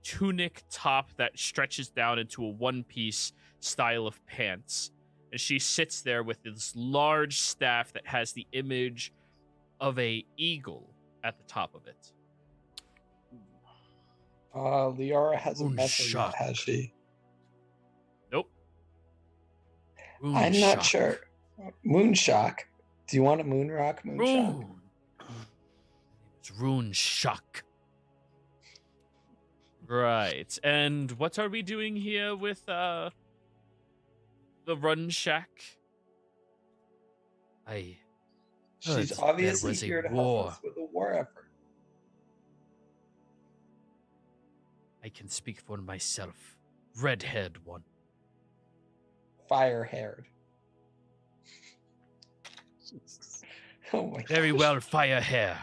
tunic top that stretches down into a one-piece style of pants. And she sits there with this large staff that has the image of a eagle at the top of it. Liara hasn't met her Moonshock. yet, has she? Nope. I'm not Moonshock. sure. Moonshock. Do you want a moonrock? Moonshock. Rune. It's Rune Shock. Right. And what are we doing here with the Run Shack? I heard She's obviously there was here a to war. help us with the war effort. I can speak for myself. Red-haired one. Fire-haired. Oh my Very gosh. well, fire hair.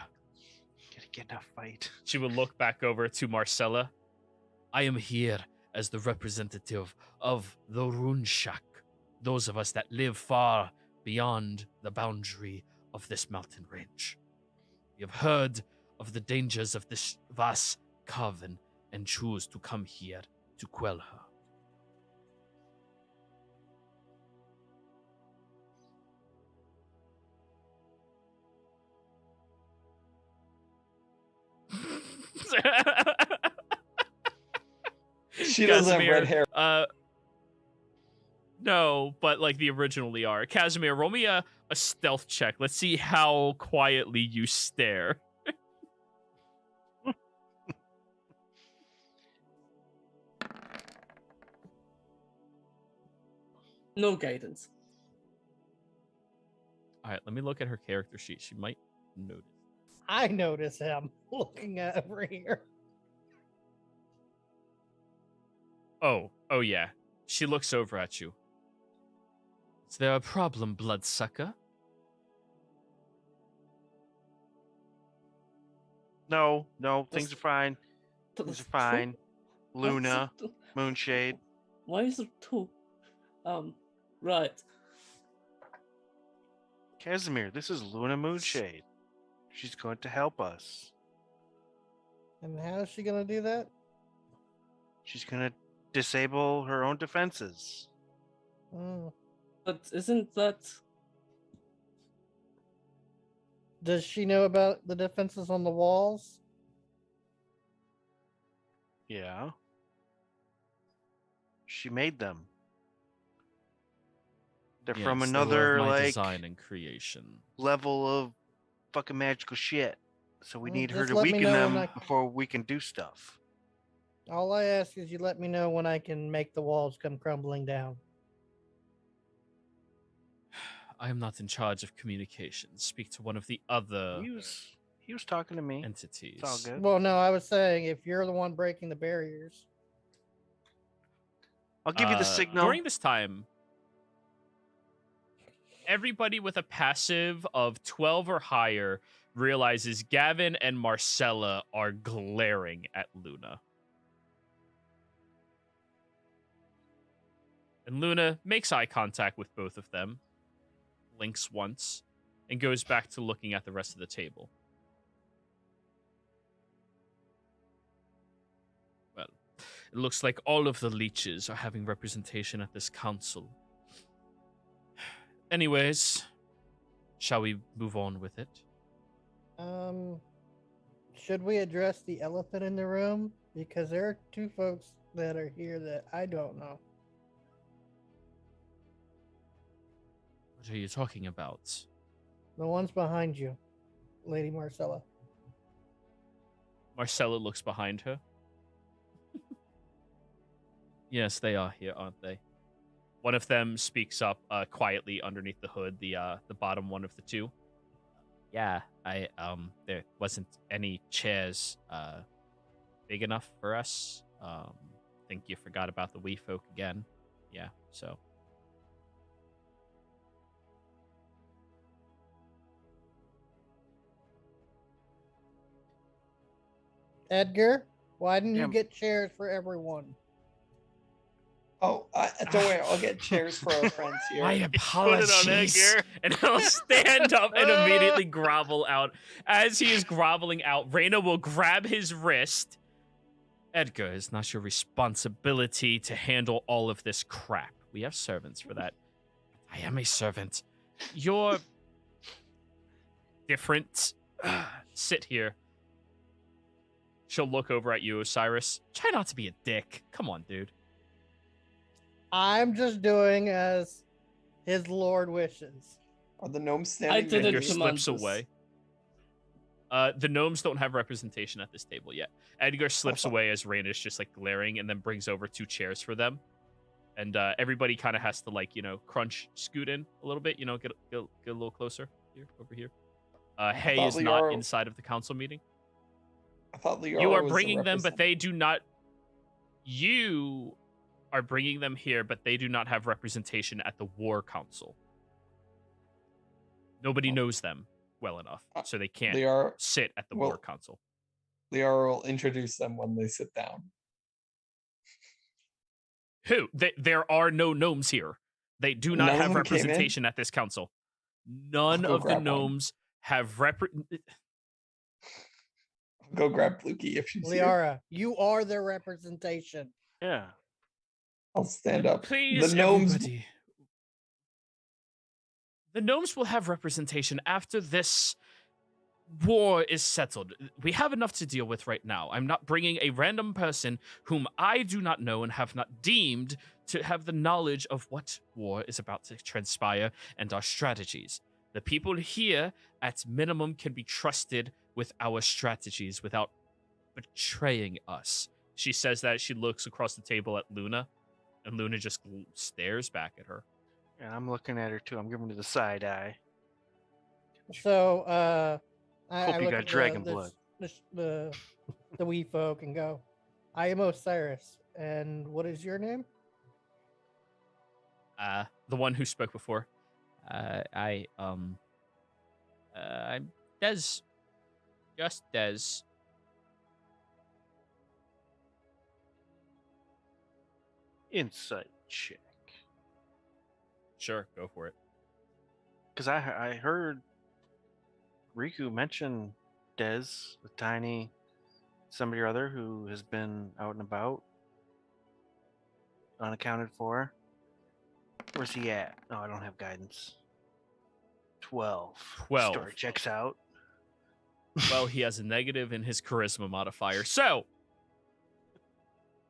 Gotta get in a fight. She will look back over to Marcella. I am here as the representative of the Rune Shack. Those of us that live far beyond the boundary of this mountain range. We have heard of the dangers of this vast coven and choose to come here to quell her. She doesn't have red hair. No, but like the original Liara. Casimir, roll me a stealth check. Let's see how quietly you stare. No guidance. All right, let me look at her character sheet. She might notice. I notice him looking at over here. Oh yeah. She looks over at you. Is there a problem, bloodsucker? No, things That's- are fine. Things That's are fine. two- Luna, that's- Moonshade. Why is there two? Right. Casimir, this is Luna Moonshade. She's going to help us. And how is she gonna do that? She's going to disable her own defenses. Mm. But isn't that Does she know about the defenses on the walls? Yeah. She made them. They're from Yes, they were of another my like design and creation. level of fucking magical shit. So we Well, need her just to let me weaken know them when I- before we can do stuff. All I ask is you let me know when I can make the walls come crumbling down. I am not in charge of communications. Speak to one of the other He was talking to me. entities. It's all good. Well, no, I was saying if you're the one breaking the barriers. I'll give you the signal. During this time, everybody with a passive of 12 or higher realizes Gavin and Marcella are glaring at Luna. And Luna makes eye contact with both of them, blinks once, and goes back to looking at the rest of the table. Well, it looks like all of the leeches are having representation at this council. Anyways, shall we move on with it? Should we address the elephant in the room? Because there are two folks that are here that I don't know. What are you talking about? The ones behind you, Lady Marcella. Marcella looks behind her. Yes, they are here, aren't they? One of them speaks up quietly underneath the hood, the bottom one of the two. Yeah, there wasn't any chairs big enough for us. Think you forgot about the wee folk again. Yeah, so Edgar, why didn't Yeah. you get chairs for everyone? Oh, don't worry. I'll get chairs for our friends here. my apologies. Edgar. And he'll stand up and immediately grovel out. As he is groveling out, Reyna will grab his wrist. Edgar, it's not your responsibility to handle all of this crap. We have servants for that. I am a servant. You're different. Sit here. She'll look over at you, Osiris. Try not to be a dick. Come on, dude. I'm just doing as his lord wishes. Are the gnomes standing? did it Edgar to slips Montes. away. The gnomes don't have representation at this table yet. Edgar slips away as Rain is just like glaring and then brings over 2 chairs for them. And everybody kind of has to scoot in a little bit, get a little closer here, over here. Hay thought is not Liara- inside of the council meeting. I thought Liara You are was the bringing them, but representative. they do not. You are bringing them here, but they do not have representation at the War Council. Nobody knows them well enough, so they can't Liara, sit at the well- War Council. Liara will introduce them when they sit down. Who? There are no gnomes here. They do not None of have them came in? representation at this council. None I'll go of the grab one. gnomes have I'll go grab Fluky if she's here. Liara, you are their representation. Yeah. I'll stand up. Please, the gnomes. everybody. The gnomes will have representation after this war is settled. We have enough to deal with right now. I'm not bringing a random person whom I do not know and have not deemed to have the knowledge of what war is about to transpire and our strategies. The people here, at minimum, can be trusted with our strategies without betraying us. She says that. She looks across the table at Luna, and Luna just stares back at her. And I'm looking at her too. I'm giving her the side eye. So, I Hope you look got at dragon blood. the wee folk and go, I am Osiris, and what is your name? The one who spoke before. I'm Des. Just Des. Insight check. Sure, go for it. Because I heard Riku mention Des, the tiny somebody or other who has been out and about, unaccounted for. Where's he at? No, I don't have guidance. 12. 12. Story checks out. Well, he has a negative in his charisma modifier. So,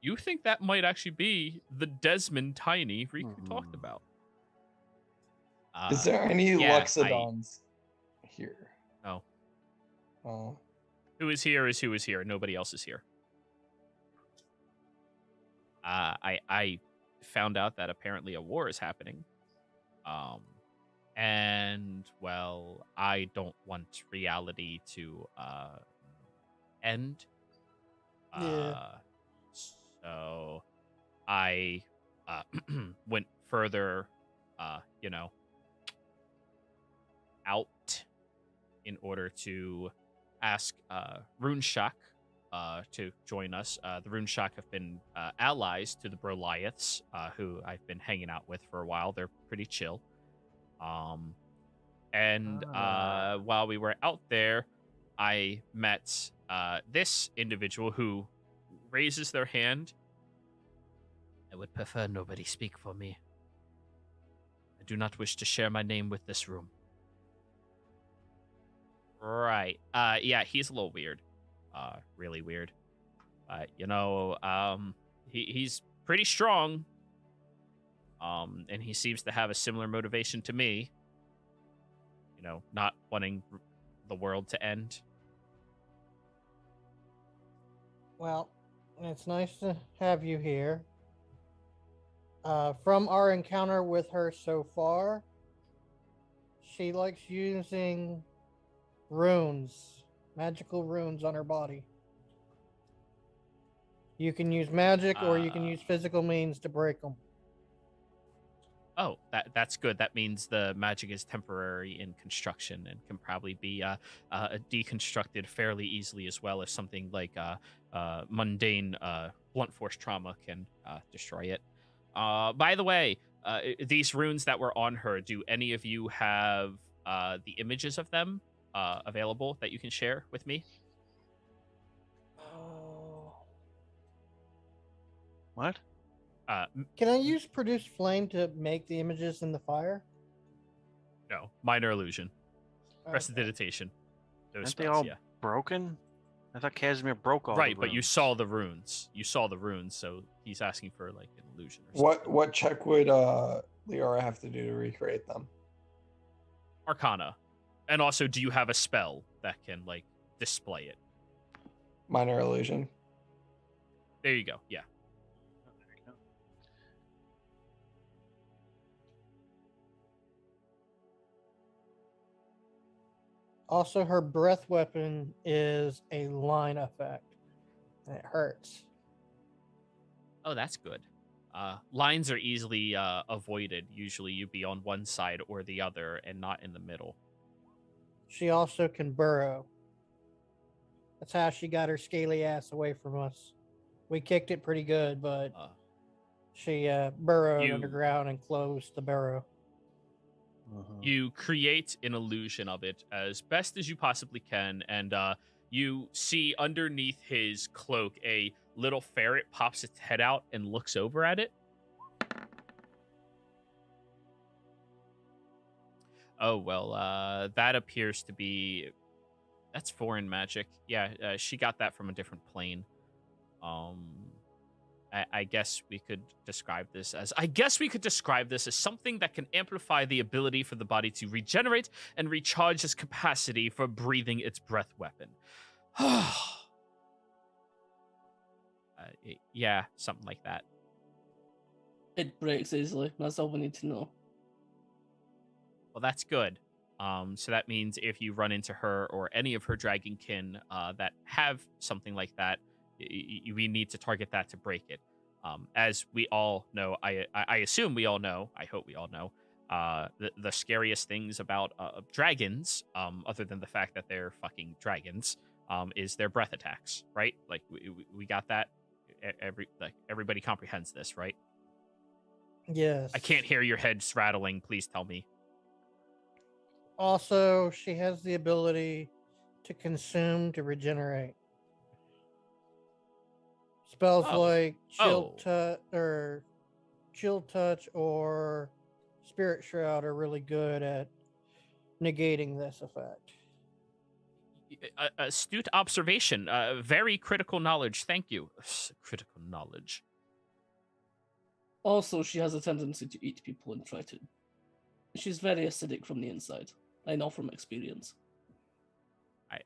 you think that might actually be the Desmond Tiny Riku talked about? Is there any yeah, Luxodons here? No. Oh. Who is here is who is here. Nobody else is here. I found out that apparently a war is happening. And well, I don't want reality to end. Yeah. So I went further, out in order to ask Runeshock to join us. The Runeshock have been allies to the Broliaths, who I've been hanging out with for a while. They're pretty chill. While we were out there, I met this individual who raises their hand. I would prefer nobody speak for me. I do not wish to share my name with this room. Right. Yeah, he's a little weird. Really weird. He's pretty strong. And he seems to have a similar motivation to me. Not wanting the world to end. Well, it's nice to have you here. From our encounter with her so far, she likes using runes, magical runes on her body. You can use magic or you can use physical means to break them. Oh, that's good. That means the magic is temporary in construction and can probably be deconstructed fairly easily as well as something like mundane blunt force trauma can destroy it. By the way, these runes that were on her, do any of you have the images of them available that you can share with me? What? Can I use produce flame to make the images in the fire? No, minor illusion, Okay. prestidigitation. Those Aren't spells, they all yeah. broken? I thought Casimir broke all Right, the but you runes. saw the runes. You saw the runes, so he's asking for like an illusion or something. What check would Leora have to do to recreate them? Arcana. And also, do you have a spell that can like display it? Minor illusion. There you go. Yeah. Oh, there you go. Also, her breath weapon is a line effect. And it hurts. Oh, that's good. Lines are easily avoided. Usually, you'd be on one side or the other, and not in the middle. She also can burrow. That's how she got her scaly ass away from us. We kicked it pretty good, but she burrowed You- underground and closed the burrow. You create an illusion of it as best as you possibly can, and you see underneath his cloak a little ferret pops its head out and looks over at it. Oh, well, that appears to be... That's foreign magic. Yeah, she got that from a different plane. I guess we could describe this as... something that can amplify the ability for the body to regenerate and recharge its capacity for breathing its breath weapon. Yeah, something like that. It breaks easily. That's all we need to know. Well, that's good. So that means if you run into her or any of her dragonkin that have something like that, we need to target that to break it. As we all know, I assume we all know, I hope we all know, the scariest things about dragons, other than the fact that they're fucking dragons, is their breath attacks, right? Like we got that. Everybody comprehends this, right? Yes. I can't hear your heads rattling. Please tell me. Also, she has the ability to consume to regenerate. Spells Oh. like Oh. chill touch or spirit shroud are really good at negating this effect. Astute observation. Very critical knowledge. Thank you. Critical knowledge. Also, she has a tendency to eat people and try to. She's very acidic from the inside. I know from experience.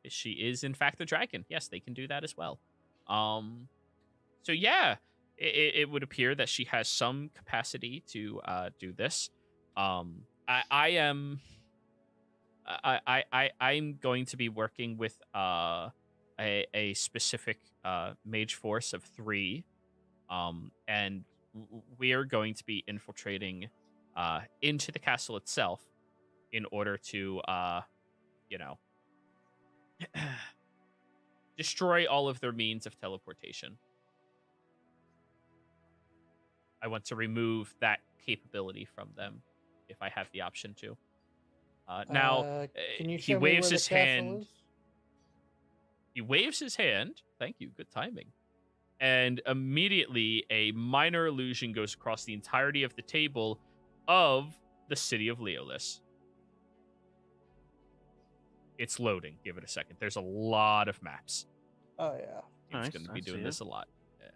She is, in fact, a dragon. Yes, they can do that as well. So yeah, it would appear that she has some capacity to do this. I'm going to be working with a specific mage force of 3, and we are going to be infiltrating into the castle itself in order to destroy all of their means of teleportation. I want to remove that capability from them if I have the option to. Now, Can you he show me waves where the his castle hand. is? He waves his hand. Thank you. Good timing. And immediately, a minor illusion goes across the entirety of the table of the city of Leolis. It's loading. Give it a second. There's a lot of maps. Oh yeah. He's Nice, going to I be see doing it. this a lot. Yeah.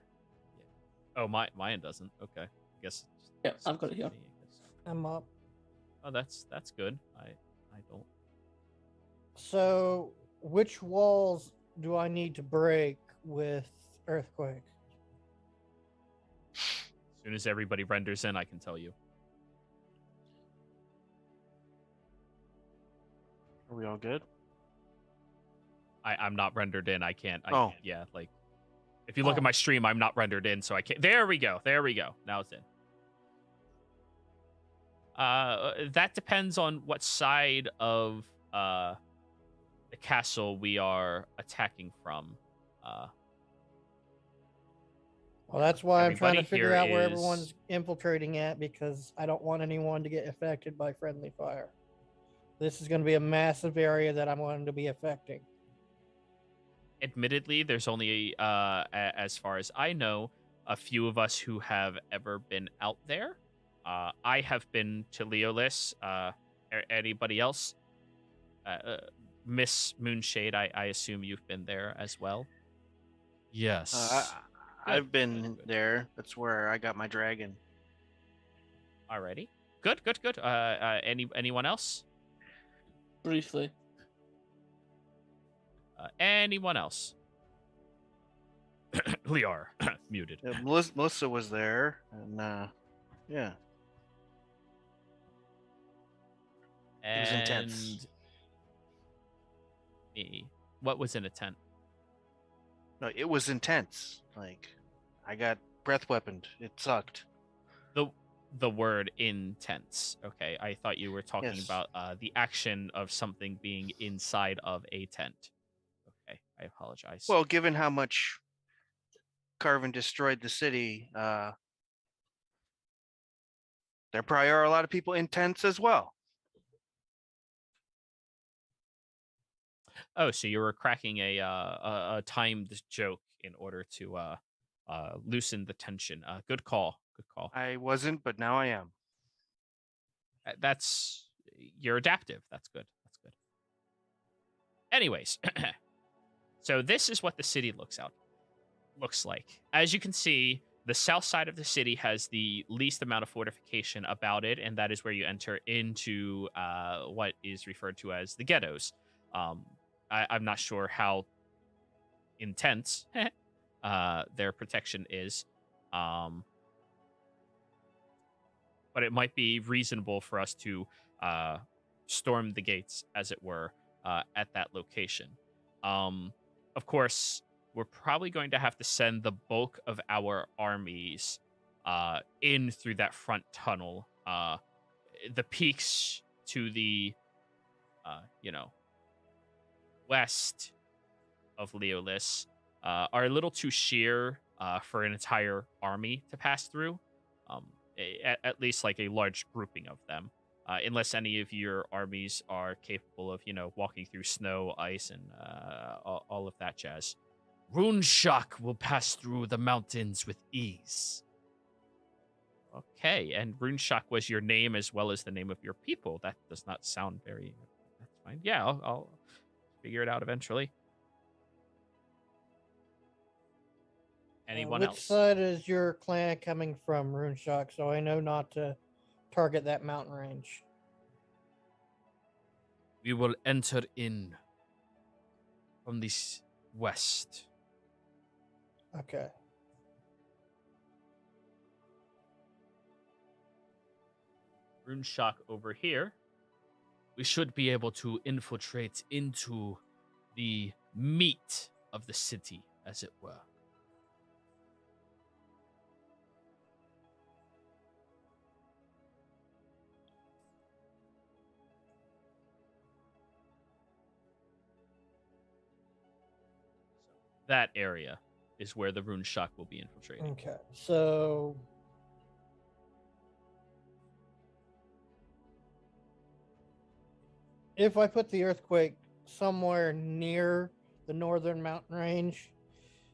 Oh, mine doesn't. Okay. I guess. Yeah, I've got it here. I'm up. Oh, that's good. I don't. So, which walls do I need to break with earthquake? soon as everybody renders in, I can tell you. Are we all good? I'm not rendered in. I can't. Oh. Yeah, like if you look at my stream, I'm not rendered in, so I can't. There we go. There we go. Now it's in. That depends on what side of the castle we are attacking from. Well, that's why I'm trying to Everybody figure here out where is- everyone's infiltrating at, because I don't want anyone to get affected by friendly fire. This is going to be a massive area that I'm going to be affecting. Admittedly, there's only, as far as I know, a few of us who have ever been out there. I have been to Leolis. Anybody else? Miss Moonshade, I assume you've been there as well. Yes. I've been good. there. That's where I got my dragon. Alrighty. Good. Anyone else? Briefly. Anyone else? Liar. Muted. Yeah, Melissa was there, and yeah. It was intense. Me. What was in a tent? No, it was intense. Like, I got breath weaponed. It sucked. The word intense. Okay, I thought you were talking Yes. about the action of something being inside of a tent. Okay, I apologize. Well, given how much Carvin destroyed the city, there probably are a lot of people in tents as well. Oh, so you were cracking a timed joke in order to loosen the tension. Good call. Good call. I wasn't, but now I am. That's you're adaptive. That's good. That's good. Anyways, so this is what the city looks like. As you can see, the south side of the city has the least amount of fortification about it, and that is where you enter into what is referred to as the ghettos. I'm not sure how intense their protection is, but it might be reasonable for us to storm the gates, as it were, at that location. Of course, we're probably going to have to send the bulk of our armies in through that front tunnel. The peaks to the, west of Leolis are a little too sheer for an entire army to pass through. At least like a large grouping of them, unless any of your armies are capable of, walking through snow, ice, and all of that jazz. Rune shock will pass through the mountains with ease. Okay, and Rune shock was your name as well as the name of your people. That does not sound very. That's fine. Yeah, I'll figure it out eventually. Anyone Which else? side is your clan coming from, Runeshock, so I know not to target that mountain range? We will enter in from the west. Okay. Rune shock over here. We should be able to infiltrate into the meat of the city, as it were. That area is where the rune shock will be infiltrating. Okay. So if I put the earthquake somewhere near the northern mountain range,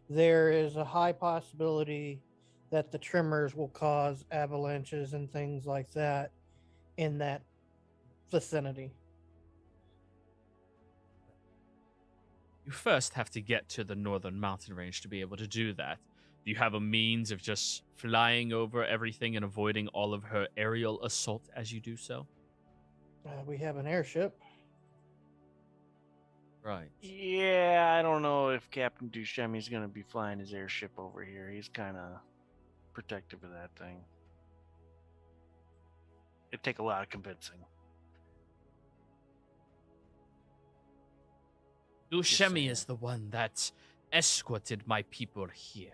there is a high possibility that the tremors will cause avalanches and things like that in that vicinity. You first have to get to the northern mountain range to be able to do that. Do you have a means of just flying over everything and avoiding all of her aerial assault as you do so? We have an airship. Right. Yeah, I don't know if Captain Duchemy's going to be flying his airship over here. He's kind of protective of that thing. It'd take a lot of convincing. Lushemi saying. is the one that escorted my people here.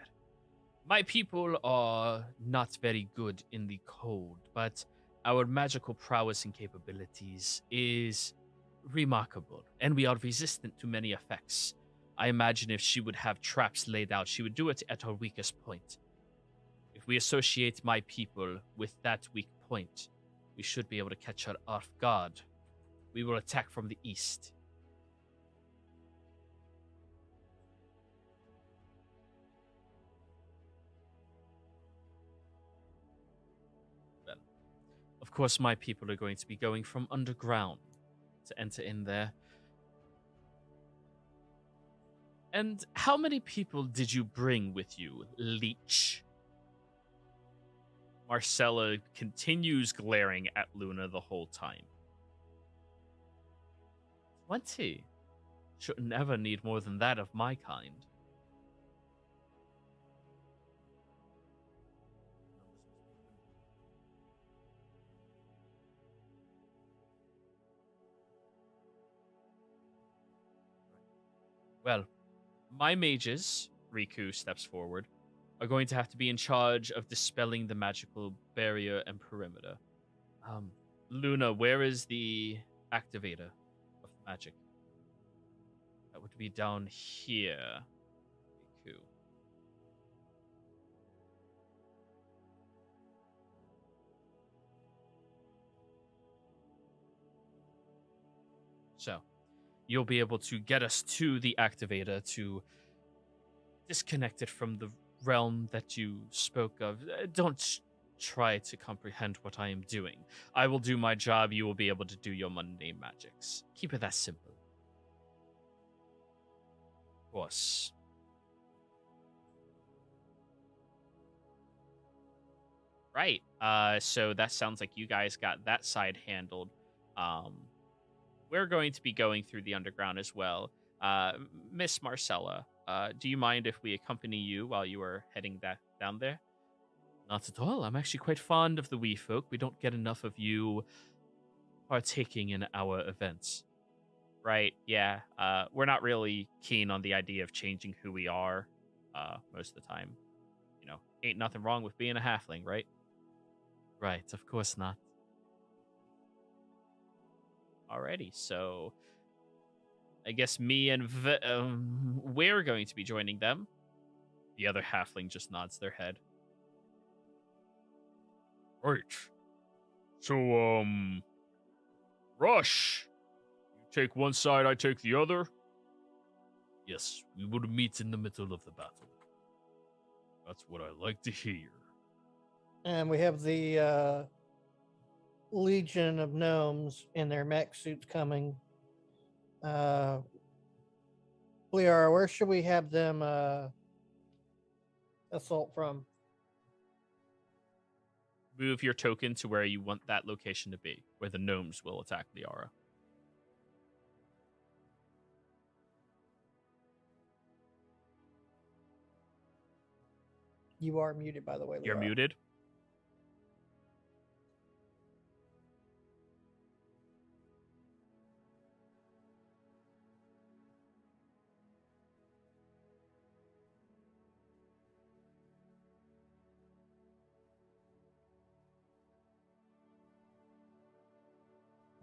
My people are not very good in the cold, but our magical prowess and capabilities is remarkable, and we are resistant to many effects. I imagine if she would have traps laid out, she would do it at her weakest point. If we associate my people with that weak point, we should be able to catch her off guard. We will attack from the east. Well, of course, my people are going to be going from underground to enter in there. And how many people did you bring with you, Leech? Marcella continues glaring at Luna the whole time. 20. Shouldn't ever need more than that of my kind. Well, my mages, Riku steps forward, are going to have to be in charge of dispelling the magical barrier and perimeter. Luna, where is the activator of magic? That would be down here. Riku. So, you'll be able to get us to the activator to disconnect it from the realm that you spoke of. Don't try to comprehend what I am doing. I will do my job. You will be able to do your mundane magics. Keep it that simple. Of course. Right. So that sounds like you guys got that side handled. We're going to be going through the underground as well. Miss Marcella, do you mind if we accompany you while you are heading down there? Not at all. I'm actually quite fond of the wee folk. We don't get enough of you partaking in our events. Right, yeah. We're not really keen on the idea of changing who we are most of the time. You know, ain't nothing wrong with being a halfling, right? Right, of course not. Alrighty, so I guess me and we're going to be joining them. The other halfling just nods their head. Right. So, Rush. You take one side, I take the other. Yes, we would meet in the middle of the battle. That's what I like to hear. And we have the Legion of Gnomes in their mech suits coming. Liara, where should we have them assault from? Move your token to where you want that location to be, where the gnomes will attack Liara. You are muted, by the way. You're Liara. muted.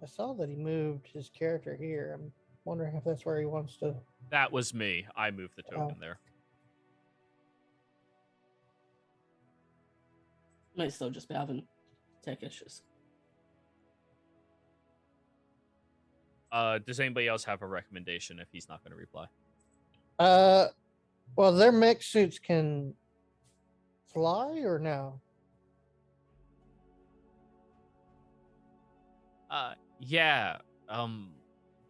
I saw that he moved his character here. I'm wondering if that's where he wants to. That was me. I moved the token there. Might still just be having tech issues. Does anybody else have a recommendation if he's not going to reply? Well, their mech suits can fly or no? Yeah.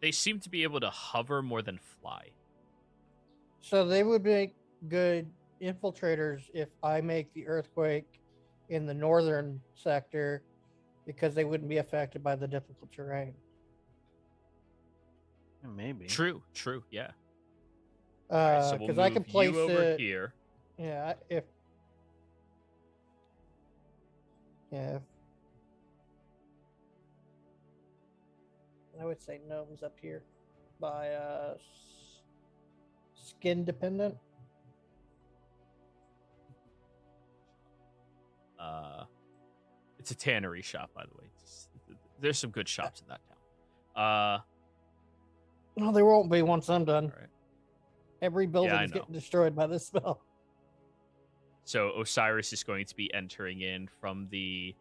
They seem to be able to hover more than fly. So they would make good infiltrators if I make the earthquake in the northern sector, because they wouldn't be affected by the difficult terrain. Yeah, maybe. True, yeah. Because So we'll I can move place you over it here. Yeah, if Yeah. I would say gnomes up here by skin dependent. It's a tannery shop, by the way. There's some good shops in that town. No, there won't be once I'm done. All right. Every building I is know. getting destroyed by this spell. So Osiris is going to be entering in from the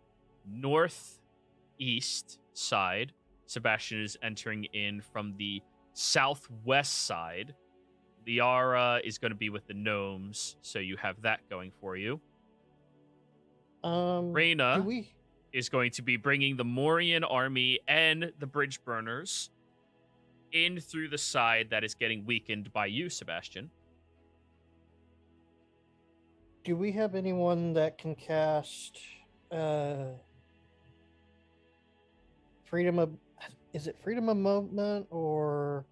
northeast side. Sebastian is entering in from the southwest side. Liara is going to be with the gnomes, so you have that going for you. Do Reyna we? is going to be bringing the Morian army and the bridge burners in through the side that is getting weakened by you, Sebastian. Do we have anyone that can cast freedom of? Is it freedom of movement or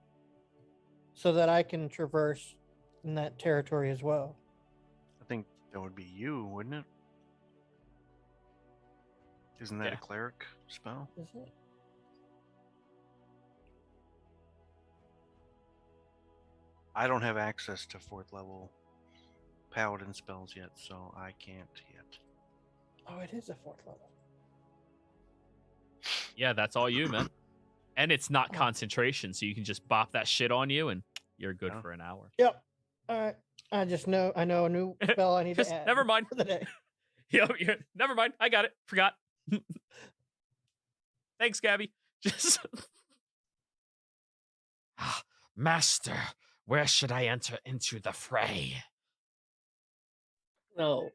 so that I can traverse in that territory as well? I think that would be you, wouldn't it? Isn't that Yeah. a cleric spell? Is it? I don't have access to 4th level paladin spells yet, so I can't yet. Oh, it is a 4th level. Yeah, that's all you, man. And it's not concentration, so you can just bop that shit on you and you're good Yeah. for an hour. Yep. All right. I know a new spell I need Just to add. never mind. For the day. Never mind. I got it. Forgot. Thanks, Gabby. Just Master, where should I enter into the fray? No.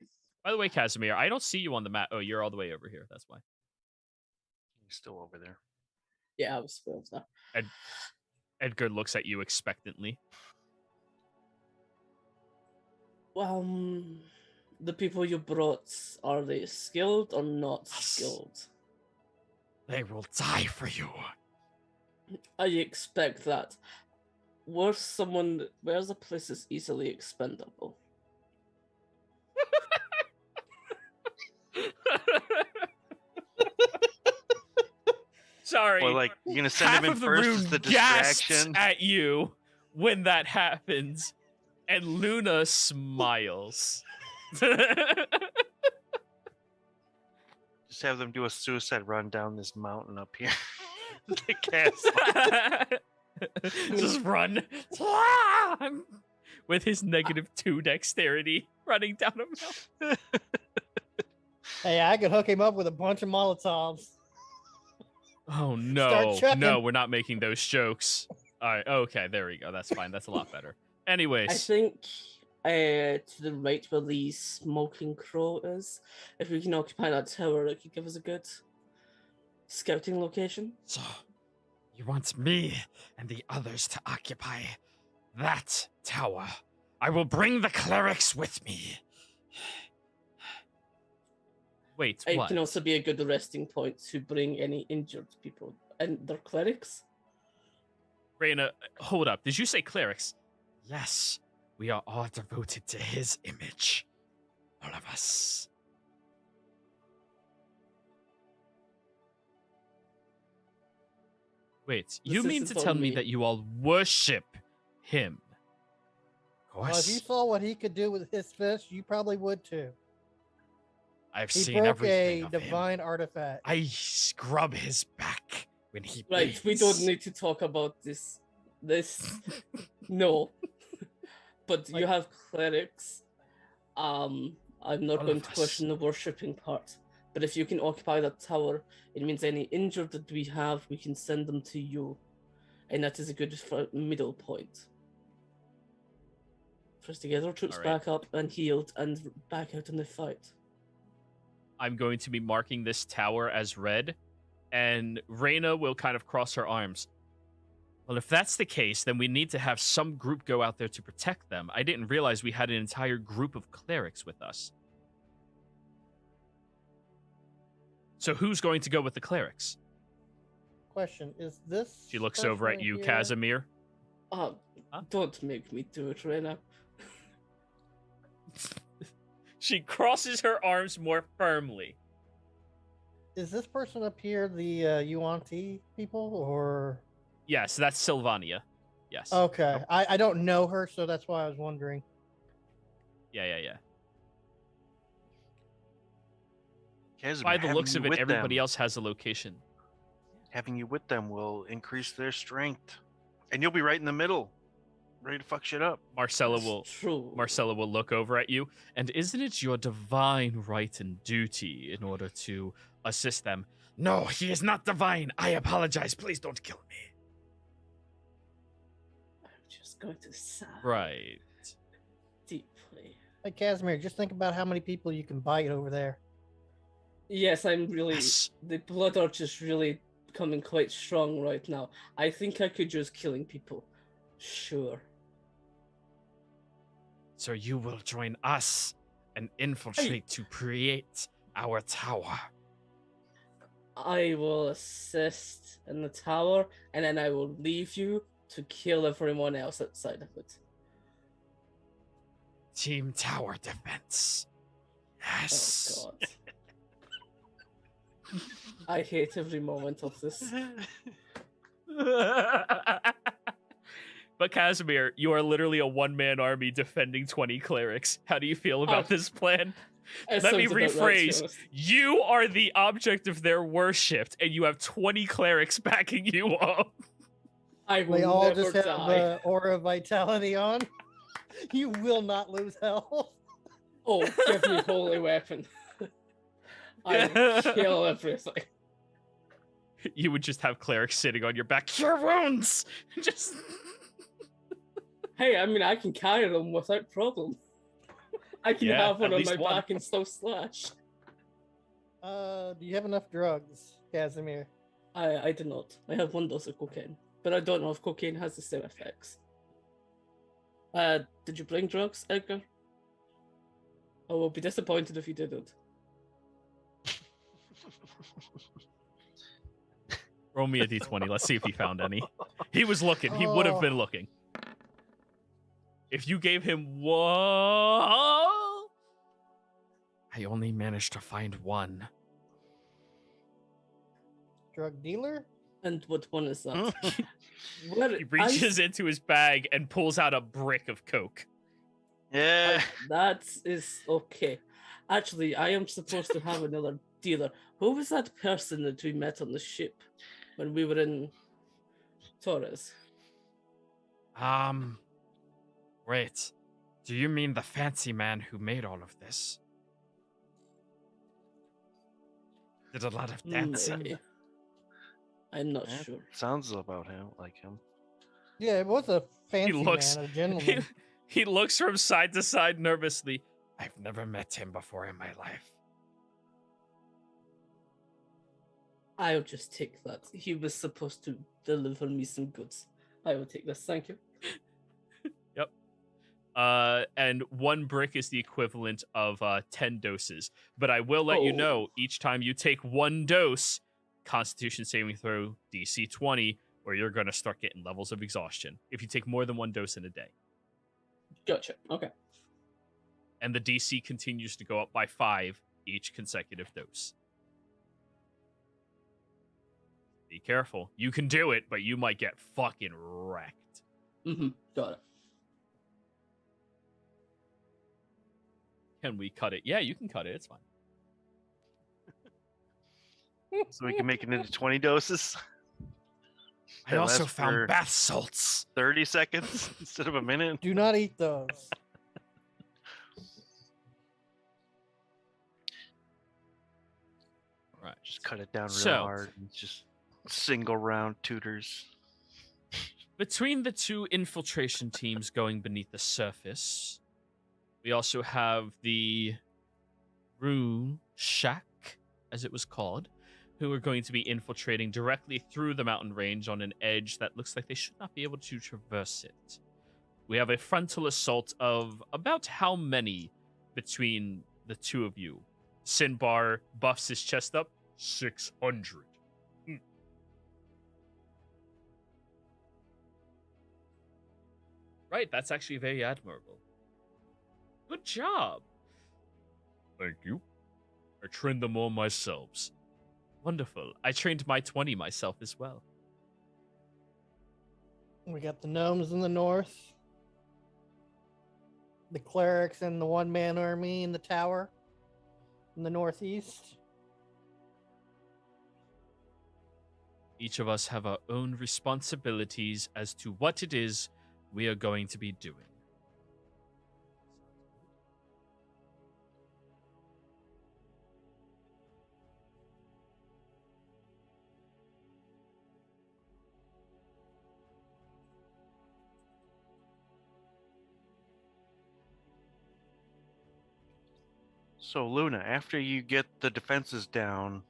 By the way, Casimir, I don't see you on the map. Oh, you're all the way over here. That's why. He's still over there. Yeah, I was spoiled now. Edgar looks at you expectantly. The people you brought, are they skilled or not skilled? They will die for you. I expect that. Where's a place that's easily expendable? Sorry. Or like you're gonna send half him in of the first room as the gasps distraction. at you when that happens, and Luna smiles. Just have them do a suicide run down this mountain up here. The castle. Just run with his -2 dexterity, running down a mountain. Hey, I could hook him up with a bunch of Molotovs. Oh Start no, chucking. no, we're not making those jokes. All right, okay, there we go. That's fine. That's a lot better. Anyways, I think to the right where the smoking crow is, if we can occupy that tower, it could give us a good scouting location. so you want me and the others to occupy that tower? I will bring the clerics with me. Wait, It what? can also be a good resting point to bring any injured people and their clerics. Reyna, hold up. Did you say clerics? Yes, we are all devoted to his image. All of us. Wait, you This mean to isn't tell on me me. that you all worship him? Of Well, if you course, saw what he could do with his fist, you probably would too. I've He seen broke everything a of him. divine artifact. I scrub his back when he Right, we don't bleeds. need to talk about this. No. But you Like- have clerics. I'm not All going of to us. question the worshipping part. But if you can occupy that tower, it means any injured that we have, we can send them to you. And that is a good middle point. For us to get our troops Alright. back up and healed and back out in the fight. I'm going to be marking this tower as red, and Reyna will kind of cross her arms. Well, if that's the case, then we need to have some group go out there to protect them. I didn't realize we had an entire group of clerics with us. So who's going to go with the clerics? Question: is this? She looks over at person you, here- Casimir. Huh? Don't make me do it right now. She crosses her arms more firmly. Is this person up here the Yuan-Ti people, or? Yes, that's Sylvania. Yes. Okay, I don't know her, so that's why I was wondering. Yeah. Casimir, By the having looks you of it, with everybody them- else has a location. Having you with them will increase their strength, and you'll be right in the middle, ready to fuck shit up. Marcella That's true. will look over at you, and isn't it your divine right and duty in order to assist them? No, he is not divine. I apologize. Please don't kill me. I'm just going to sigh Right. deeply. Hey, Casimir, just think about how many people you can bite over there. Yes, I'm really. Yes. The blood urge is really becoming quite strong right now. I think I could use killing people. Sure. So you will join us and infiltrate to create our tower. I will assist in the tower, and then I will leave you to kill everyone else outside of it. Team Tower Defense. Yes. Oh god. I hate every moment of this. But Casimir, you are literally a one-man army defending 20 clerics. How do you feel about this plan? It Let me sounds about right, to be rephrase. honest. You are the object of their worship, and you have 20 clerics backing you up. I will They all never just have die. aura of vitality on. You will not lose health. Oh, give me holy weapon. I will kill everything. You would just have clerics sitting on your back. Cure wounds! Just... Hey, I mean, I can carry them without problem. I can Yeah, have one at on least my one. back and still slash. Do you have enough drugs, Casimir? I do not. I have one dose of cocaine, but I don't know if cocaine has the same effects. Did you bring drugs, Edgar? I will be disappointed if you didn't. Roll me a d20. Let's see if he found any. He was looking. He would have been looking. If you gave him one... I only managed to find one. Drug dealer? And what one is that? Where, He reaches into his bag and pulls out a brick of coke. Yeah. That is okay. Actually, I am supposed to have another dealer. Who was that person that we met on the ship when we were in Torres? Wait. Do you mean the fancy man who made all of this? Did a lot of dancing? Maybe. I'm not Yeah, sure. Sounds about him, like him. Yeah, it was a fancy looks- man, a gentleman. He looks from side to side nervously. I've never met him before in my life. I'll just take that. He was supposed to deliver me some goods. I will take this. Thank you. And one brick is the equivalent of 10 doses. But I will let you know, each time you take one dose, Constitution saving throw DC 20, or you're going to start getting levels of exhaustion if you take more than one dose in a day. Gotcha. Okay. And the DC continues to go up by 5 each consecutive dose. Be careful. You can do it, but you might get fucking wrecked. Mm-hmm. Got it. Can we cut it? Yeah, you can cut it. It's fine. So we can make it into 20 doses. I That also lasts found for bath salts. 30 seconds instead of a minute. Do not eat those. Right. Just cut it down real So- hard. And just single round tutors. Between the two infiltration teams going beneath the surface, we also have the Rune Shack, as it was called, who are going to be infiltrating directly through the mountain range on an edge that looks like they should not be able to traverse it. We have a frontal assault of about how many between the two of you? Sinbar buffs his chest up. 600. Right, that's actually very admirable. Good job. Thank you. I trained them all myself. Wonderful. I trained my 20 myself as well. We got the gnomes in the north, the clerics and the one-man army in the tower in the northeast. Each of us have our own responsibilities as to what it is we are going to be doing. So Luna, after you get the defenses down,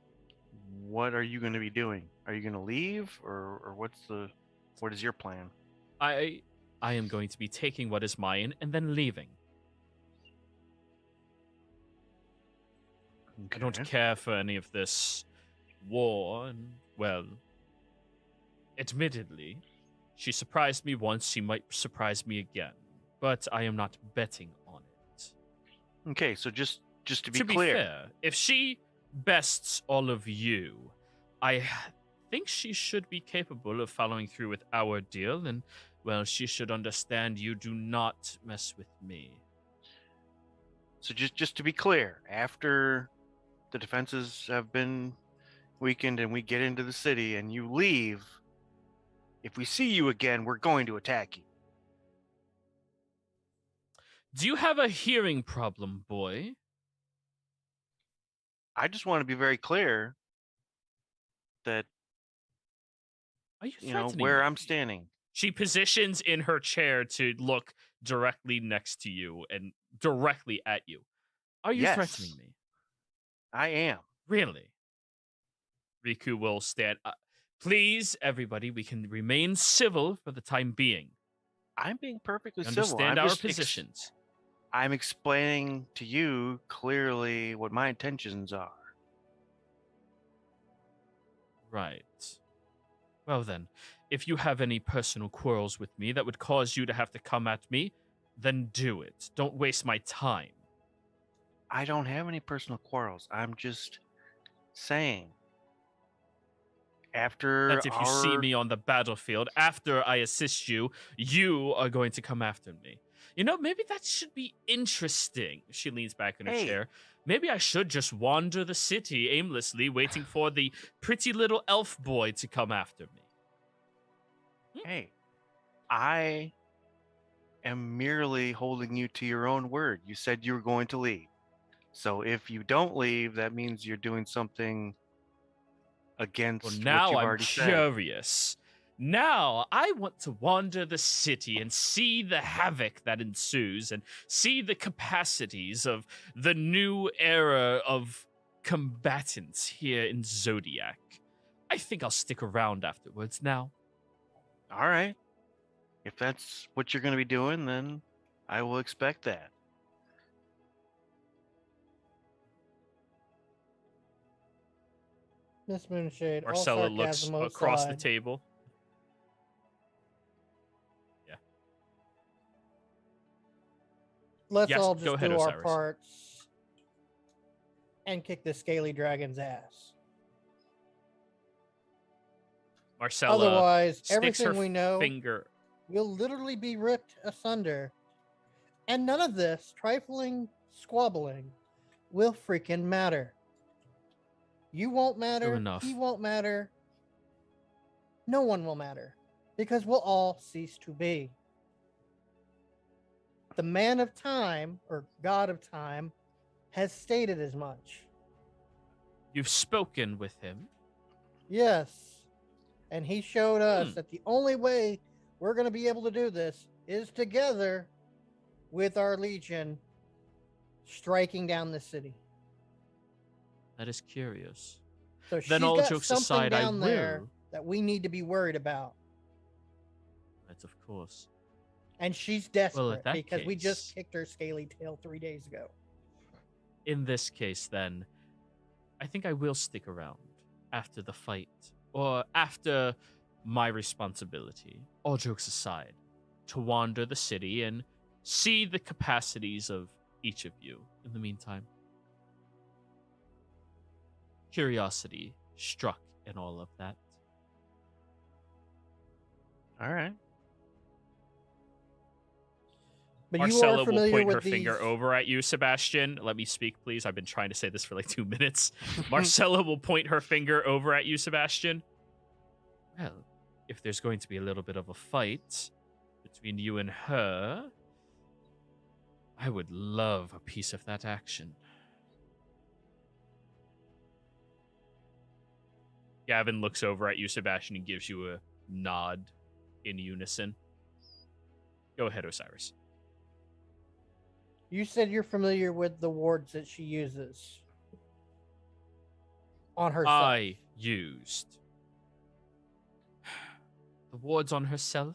what are you going to be doing? Are you going to leave, or what is your plan? I am going to be taking what is mine and then leaving. I don't Okay. care for any of this war, and, well, admittedly, she surprised me once, she might surprise me again, but I am not betting on it. Okay, so just to be To clear, be fair, if she bests all of you, I think she should be capable of following through with our deal, and, well, she should understand you do not mess with me. so just to be clear, after the defenses have been weakened and we get into the city and you leave, if we see you again, we're going to attack you. Do you have a hearing problem, boy? I just want to be very clear that, Are you you know, threatening where me? I'm standing. She positions in her chair to look directly next to you and directly at you. Are you threatening Yes. me? I am. Really? Riku will stand. Please, everybody, we can remain civil for the time being. I'm being perfectly You civil. understand I'm our just positions. I'm explaining to you clearly what my intentions are. Right. Well then, if you have any personal quarrels with me that would cause you to have to come at me, then do it. Don't waste my time. I don't have any personal quarrels. I'm just saying. After That if you see our me on the battlefield, after I assist you, you are going to come after me. You know, maybe that should be interesting. She leans back in her Hey. chair. Maybe I should just wander the city aimlessly, waiting for the pretty little elf boy to come after me. Hey, I am merely holding you to your own word. You said you were going to leave. So if you don't leave, that means you're doing something against Well, what now you've I'm already said. curious. Now I want to wander the city and see the havoc that ensues and see the capacities of the new era of combatants here in Zodiac. I think I'll stick around afterwards now. All right. If that's what you're going to be doing, then I will expect that. Miss Moonshade, all Marcella looks sarcasm across the aside, table. let's Yes, all go just ahead, do our Osiris. parts and kick the scaly dragon's ass. Marcella Otherwise, sticks her everything we know finger. will literally be ripped asunder. And none of this trifling squabbling will freaking matter. You won't matter. enough. He won't matter. No one will matter. Because we'll all cease to be. The man of time, or god of time, has stated as much. You've spoken with him. Yes. And he showed us that the only way we're going to be able to do this is together with our legion striking down the city. That is curious. So Then she's all got jokes something aside, I down there will. that we need to be worried about. Right, of course. And she's desperate that because we just case- kicked her scaly tail 3 days ago. In this case, then, I think I will stick around after the fight, or after my responsibility, all jokes aside, to wander the city and see the capacities of each of you in the meantime. Curiosity struck in all of that. All right. But you are Marcella will familiar point with her these. finger over at you, Sebastian. Let me speak, please. I've been trying to say this for like 2 minutes. Marcella will point her finger over at you, Sebastian. Well, if there's going to be a little bit of a fight between you and her, I would love a piece of that action. Gavin looks over at you, Sebastian, and gives you a nod in unison. Go ahead, Osiris. You said you're familiar with the wards that she uses on herself. I used the wards on herself.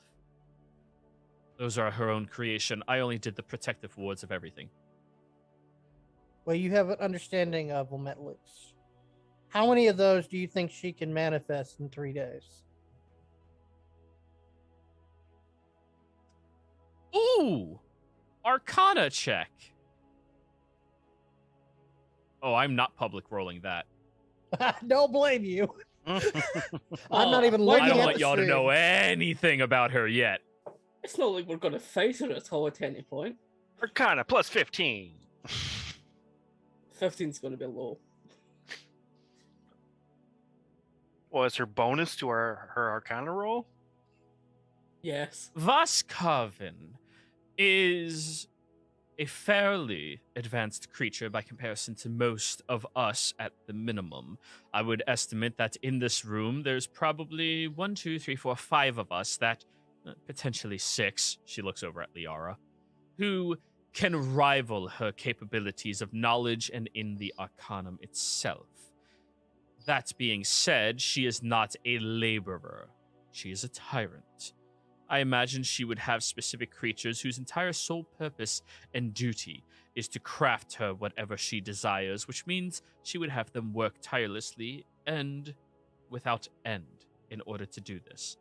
Those are her own creation. I only did the protective wards of everything. Well, you have an understanding of Metalix. How many of those do you think she can manifest in 3 days? Ooh! Arcana check. Oh, I'm not public rolling that. Don't blame you. I'm not Oh, even why looking I don't at want the y'all to know stream. anything about her yet. It's not like we're gonna fight her at all at any point. Arcana plus 15. 15's gonna be low. Was her bonus to her Arcana roll? Yes. Vaskarvin is a fairly advanced creature by comparison to most of us at the minimum. I would estimate that in this room, there's probably 1, 2, 3, 4, 5 of us that, potentially 6, she looks over at Liara, who can rival her capabilities of knowledge and in the Arcanum itself. That being said, she is not a laborer. She is a tyrant. I imagine she would have specific creatures whose entire sole purpose and duty is to craft her whatever she desires, which means she would have them work tirelessly and without end in order to do this.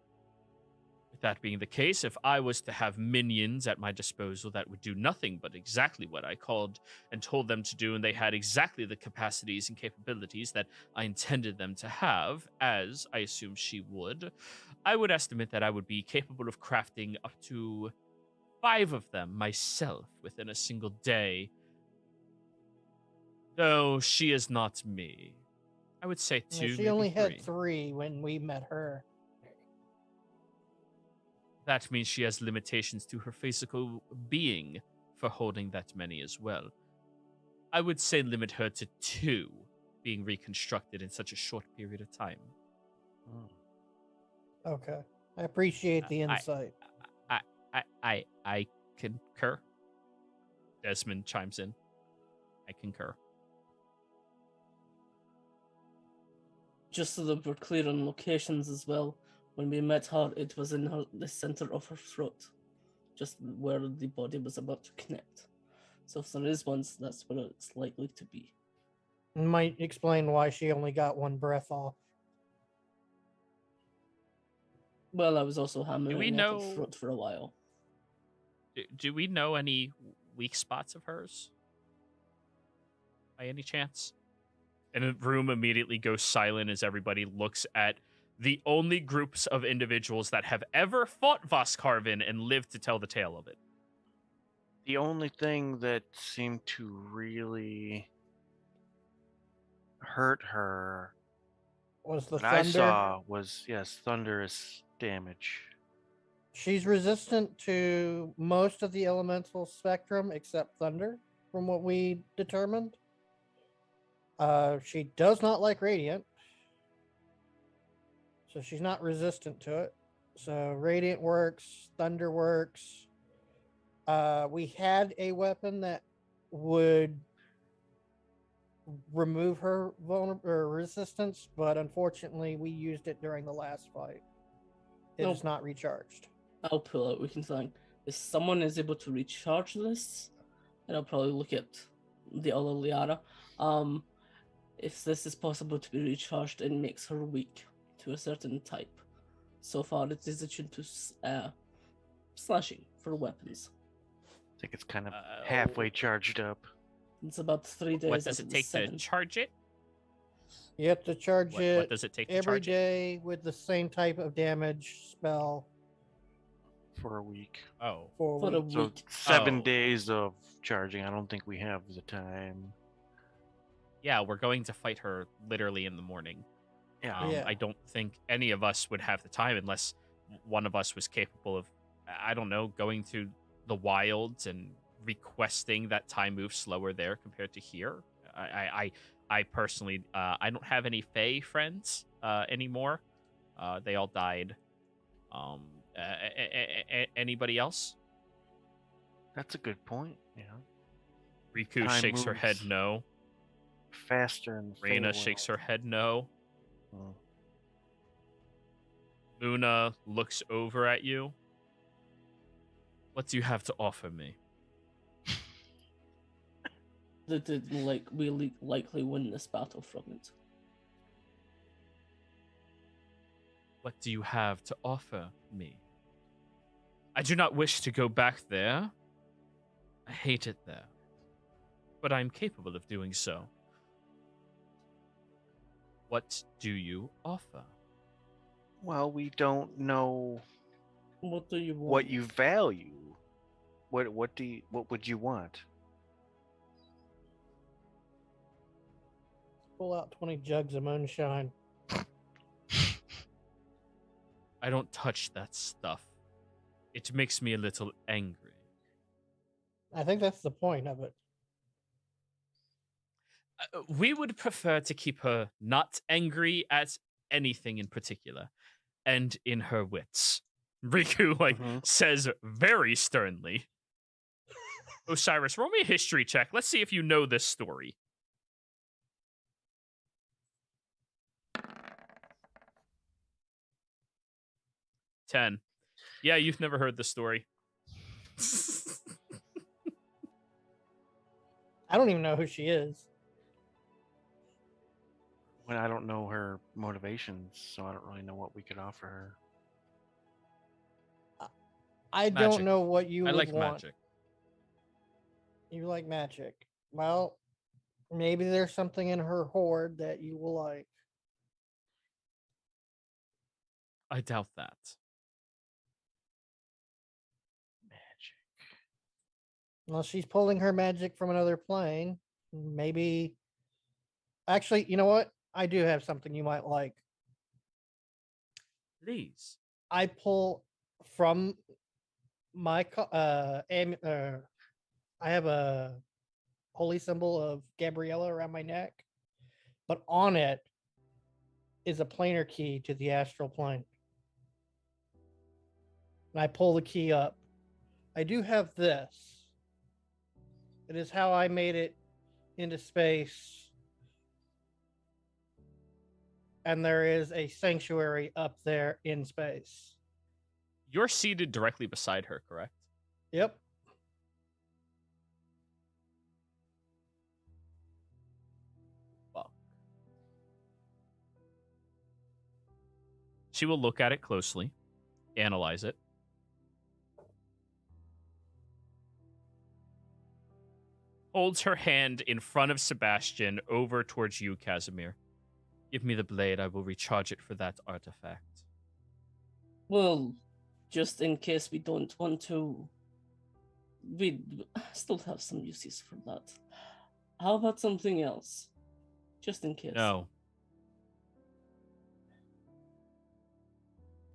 With that being the case, if I was to have minions at my disposal that would do nothing but exactly what I called and told them to do, and they had exactly the capacities and capabilities that I intended them to have, as I assume she would, I would estimate that I would be capable of crafting up to 5 of them myself within a single day. Though she is not me. I would say 2, She maybe only 3. had 3 when we met her. That means she has limitations to her physical being for holding that many as well. I would say limit her to 2 being reconstructed in such a short period of time. Okay. I appreciate the insight. I concur. Desmond chimes in. I concur. Just so that we're clear on locations as well, when we met her, it was in the center of her throat, just where the body was about to connect. So if there is one, that's where it's likely to be. Might explain why she only got 1 breath off. Well, I was also hammering we at know- her throat for a while. Do we know any weak spots of hers? By any chance? And the room immediately goes silent as everybody looks at the only groups of individuals that have ever fought Vaskarvin and lived to tell the tale of it. The only thing that seemed to really hurt her Was the that I thunder? saw was, yes, thunderous damage. She's resistant to most of the elemental spectrum except thunder, from what we determined. She does not like radiant, so she's not resistant to it. So radiant works, thunder works. We had a weapon that would remove her resistance, but unfortunately we used it during the last fight. It is Nope. not recharged. I'll pull out. We can find if someone is able to recharge this, and I'll probably look at the other Liara. If this is possible to be recharged, it makes her weak to a certain type. So far, it is attuned to slashing for weapons. I think it's kind of halfway charged up. It's about 3 days. What does out it of take to 7. charge it? You have to charge What it does it take to every charge it? day with the same type of damage spell For a week. Oh, for For a a week. So week. 7 Oh. days of charging. I don't think we have the time. yeah, we're going to fight her literally in the morning. Yeah. Yeah. I don't think any of us would have the time unless one of us was capable of, I don't know, going to the wilds and requesting that time move slower there compared to here. I personally, I don't have any Fae friends anymore. They all died. Anybody else? That's a good point. Yeah. Riku Time shakes her head moves no. faster in the Reina Fey shakes world. her head no. Oh. Luna looks over at you. What do you have to offer me? That like we likely win this battle from it. What do you have to offer me? I do not wish to go back there. I hate it there. But I'm capable of doing so. What do you offer? Well, we don't know What do you want? what you value. What would you want? Pull out 20 jugs of moonshine. I don't touch that stuff. It makes me a little angry. I think that's the point of it. We would prefer to keep her not angry at anything in particular, and in her wits. Riku says very sternly. Osiris, roll me a history check. Let's see if you know this story. 10. Yeah, you've never heard this story. I don't even know who she is. When I don't know her motivations, so I don't really know what we could offer her. I Magic. don't know what you I would like want. magic. You like magic. Well, maybe there's something in her hoard that you will like. I doubt that. Magic. Well, she's pulling her magic from another plane. Maybe. Actually, you know what? I do have something you might like. Please. I pull from my I have a holy symbol of Gabriella around my neck, but on it is a planar key to the astral plane. And I pull the key up. I do have this. It is how I made it into space. And there is a sanctuary up there in space. You're seated directly beside her, correct? Yep. Fuck. She will look at it closely, analyze it. Holds her hand in front of Sebastian over towards you, Casimir. Give me the blade. I will recharge it for that artifact. Well, just in case we don't want to, we still have some uses for that. How about something else? Just in case. No.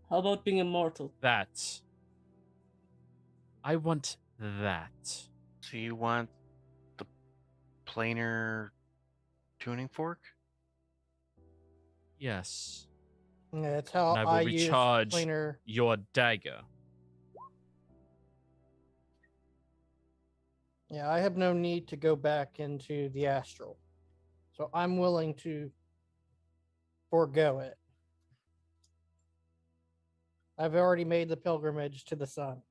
How about being immortal? That. I want that. So you want the planar tuning fork? Yes. Yeah, it's how And I will I use recharge planar. your dagger. Yeah, I have no need to go back into the astral. So I'm willing to forego it. I've already made the pilgrimage to the sun.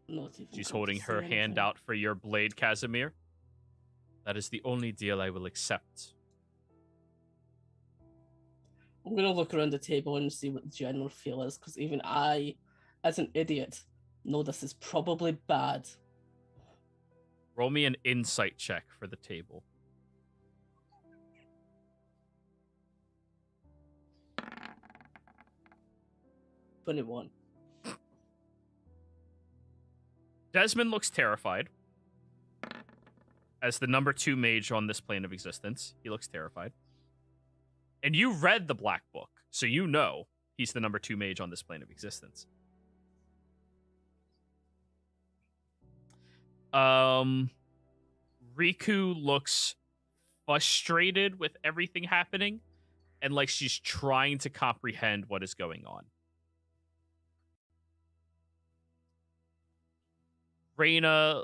Not even She's going holding to her say hand anything. out for your blade, Casimir. That is the only deal I will accept. I'm gonna look around the table and see what the general feel is, because even I, as an idiot, No, this is probably bad. Roll me an insight check for the table. $21. Desmond looks terrified. As the number 2 mage on this plane of existence, he looks terrified. And you read the Black Book, so you know he's the number 2 mage on this plane of existence. Riku looks frustrated with everything happening and like she's trying to comprehend what is going on. Reyna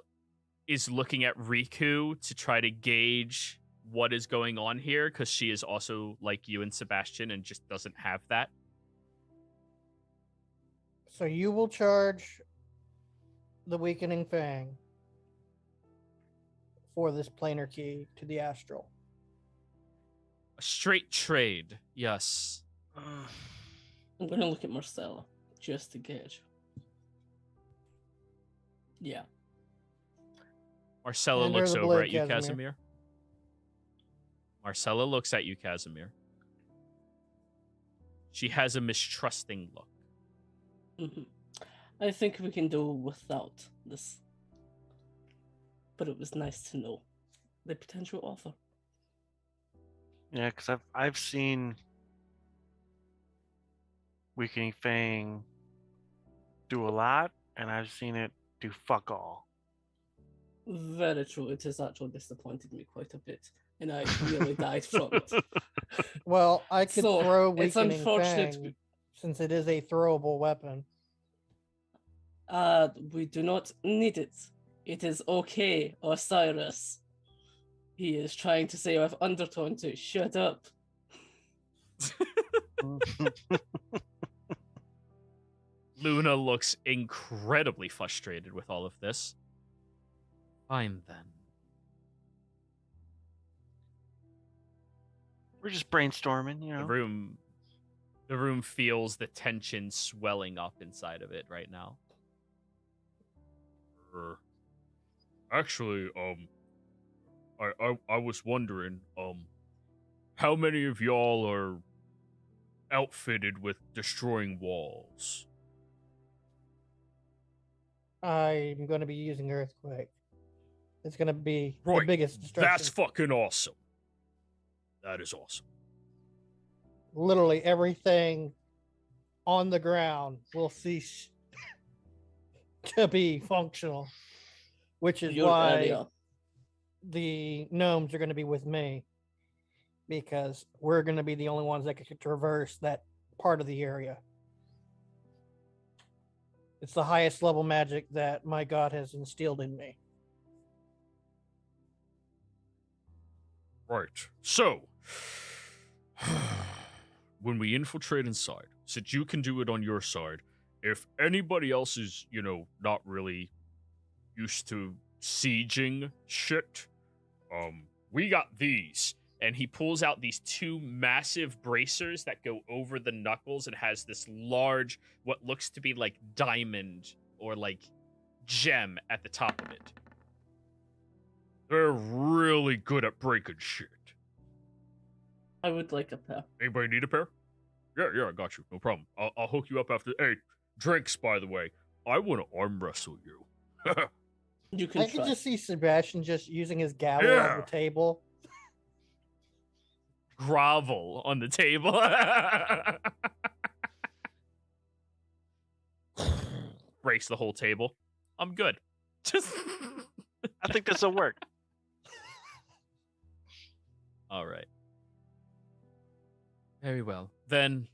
is looking at Riku to try to gauge what is going on here because she is also like you and Sebastian and just doesn't have that. So you will charge the Weakening Fang for this planar key to the astral. A straight trade, yes. I'm going to look at Marcella just to gauge. Yeah. Marcella Hand her looks the over blade, at you, Casimir. Casimir. Marcella looks at you, Casimir. She has a mistrusting look. Mm-hmm. I think we can do without this. But it was nice to know the potential offer. Yeah, because I've seen Weakening Fang do a lot, and I've seen it do fuck all. Very true. It has actually disappointed me quite a bit. And I really died from it. Well, I could So, throw it's Weakening unfortunate Fang since it is a throwable weapon. We do not need it. It is okay, Osiris. He is trying to say with undertone to shut up. Luna looks incredibly frustrated with all of this. Fine then. We're just brainstorming, you know. The room feels the tension swelling up inside of it right now. Actually, I was wondering, how many of y'all are outfitted with destroying walls? I'm going to be using Earthquake. It's going to be the Right, biggest destruction. That's fucking awesome. That is awesome. Literally everything on the ground will cease to be functional, which is Your why area. the gnomes are going to be with me, because we're going to be the only ones that can traverse that part of the area. It's the highest level magic that my god has instilled in me. Right. So, when we infiltrate inside, since you can do it on your side, if anybody else is, not really used to sieging shit, we got these. And he pulls out these 2 massive bracers that go over the knuckles and has this large, what looks to be like diamond or like gem at the top of it. They're really good at breaking shit. I would like a pair. Anybody need a pair? Yeah, I got you. No problem. I'll hook you up after. Hey, drinks, by the way. I want to arm wrestle you. You can I can try. just see Sebastian just using his gavel Yeah. on the table. Grovel on the table. Breaks the whole table. I'm good. Just. I think this will work. All right. Very well. Then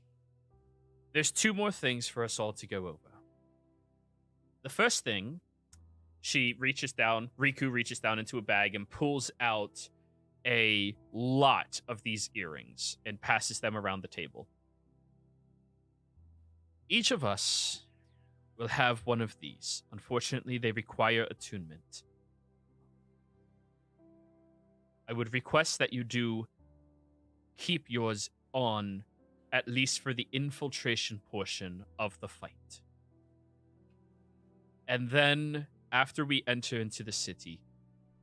there's 2 more things for us all to go over. The first thing, Riku reaches down into a bag and pulls out a lot of these earrings and passes them around the table. Each of us will have one of these. Unfortunately, they require attunement. I would request that you do keep yours on, at least for the infiltration portion of the fight. And then, after we enter into the city,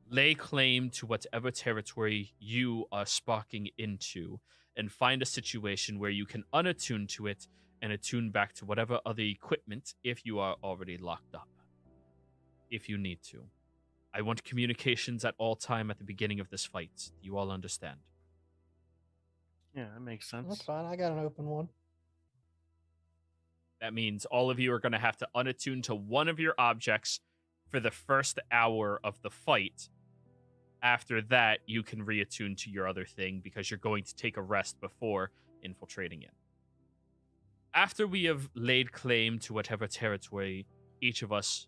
lay claim to whatever territory you are sparking into and find a situation where you can unattune to it and attune back to whatever other equipment if you are already locked up. If you need to. I want communications at all time at the beginning of this fight. Do you all understand? Yeah, that makes That's sense. fine. I got an open one. That means all of you are going to have to unattune to one of your objects for the first hour of the fight. After that, you can reattune to your other thing because you're going to take a rest before infiltrating in. After we have laid claim to whatever territory each of us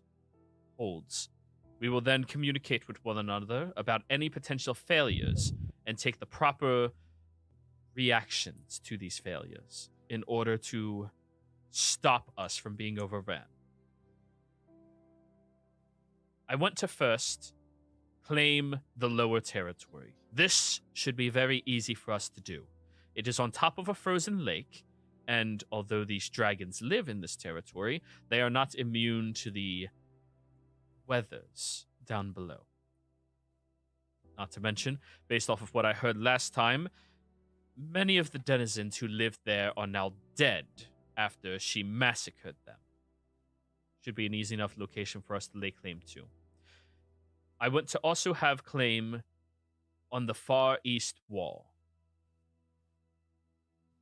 holds, we will then communicate with one another about any potential failures and take the proper reactions to these failures in order to stop us from being overrun. I want to first claim the lower territory. This should be very easy for us to do. It is on top of a frozen lake, and although these dragons live in this territory, they are not immune to the weathers down below. Not to mention, based off of what I heard last time, many of the denizens who lived there are now dead after she massacred them. Should be an easy enough location for us to lay claim to. I want to also have claim on the far east wall.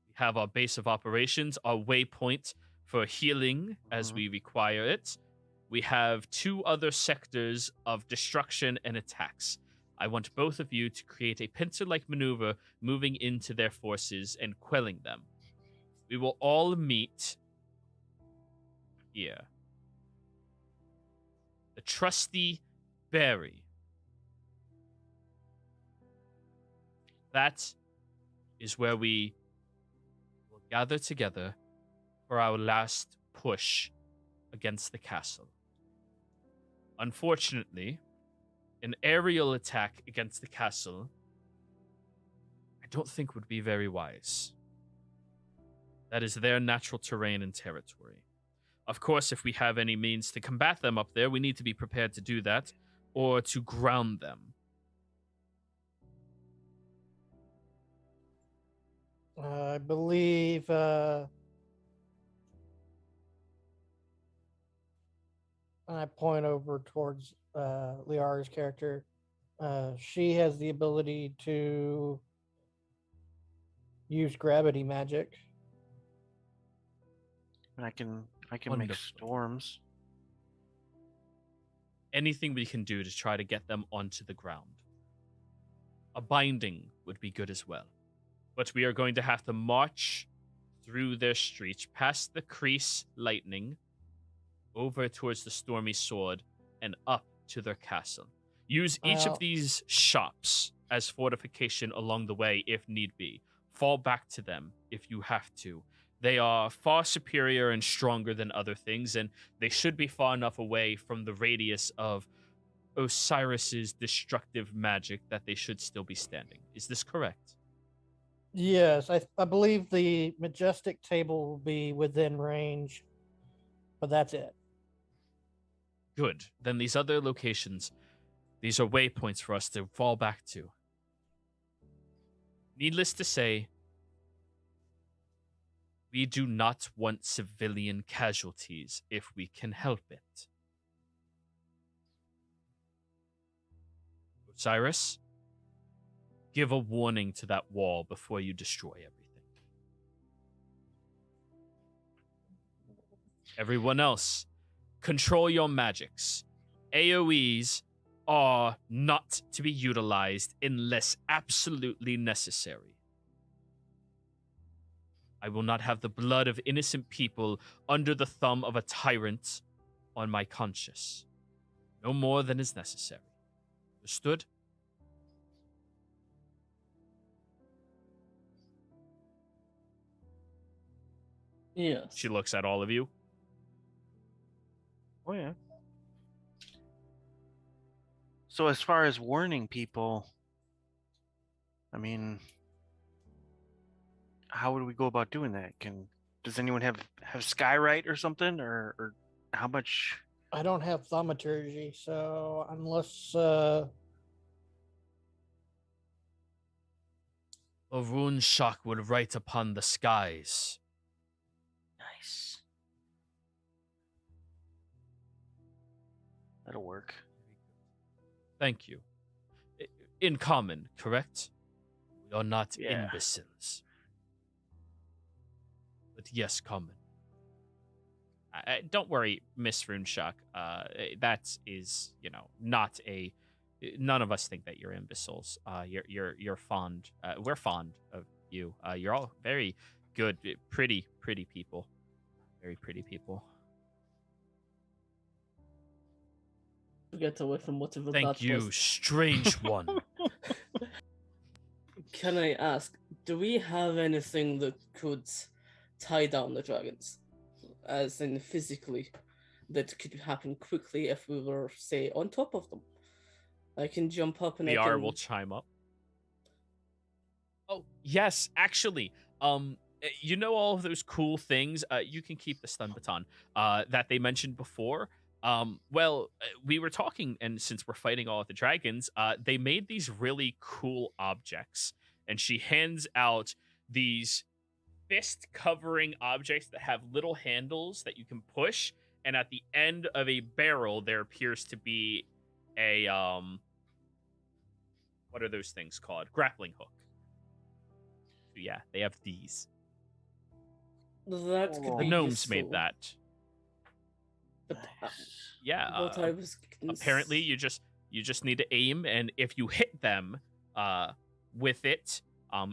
We have our base of operations, our waypoint for healing as we require it. We have 2 other sectors of destruction and attacks. I want both of you to create a pincer-like maneuver moving into their forces and quelling them. We will all meet here. The trusty Barry. That is where we will gather together for our last push against the castle. Unfortunately, an aerial attack against the castle I don't think would be very wise. That is their natural terrain and territory. Of course, if we have any means to combat them up there, we need to be prepared to do that, or to ground them. I believe I point over towards Liara's character. She has the ability to use gravity magic. And I can make Wonderful. storms. Anything we can do to try to get them onto the ground. A binding would be good as well. But we are going to have to march through their streets, past the Crease Lightning, over towards the Stormy Sword, and up to their castle. Use each of these shops as fortification along the way if need be. Fall back to them if you have to. They are far superior and stronger than other things, and they should be far enough away from the radius of Osiris's destructive magic that they should still be standing. Is this correct? Yes, I believe the majestic table will be within range, but that's it. Good. Then these other locations, these are waypoints for us to fall back to. Needless to say, we do not want civilian casualties if we can help it. Osiris, give a warning to that wall before you destroy everything. Everyone else, control your magics. AoEs are not to be utilized unless absolutely necessary. I will not have the blood of innocent people under the thumb of a tyrant on my conscience. No more than is necessary. Understood? Yes. She looks at all of you. Oh yeah. So as far as warning people, I mean, how would we go about doing that? Does anyone have skywrite or something, or how much I don't have thaumaturgy, so unless A rune shock would write upon the skies. Nice. That'll work. Thank you. In common, correct? We are not Yeah. imbeciles. But yes, common. Don't worry, Miss Runeshock. That is, not a. None of us think that you're imbeciles. You're fond. We're fond of you. You're all very good, pretty people. Very pretty people. Get away from whatever Thank that you, was. strange one. Can I ask, do we have anything that could tie down the dragons? As in physically, that could happen quickly if we were, say, on top of them. I can jump up and VR will chime up. Oh, yes, actually. You know all of those cool things? You can keep the stun baton that they mentioned before. We were talking, and since we're fighting all of the dragons, they made these really cool objects, and she hands out these fist-covering objects that have little handles that you can push, and at the end of a barrel, there appears to be a what are those things called? Grappling hook. So yeah, they have these. That could The be gnomes made useful. that. But, Yeah. what I was Apparently, you just need to aim, and if you hit them with it,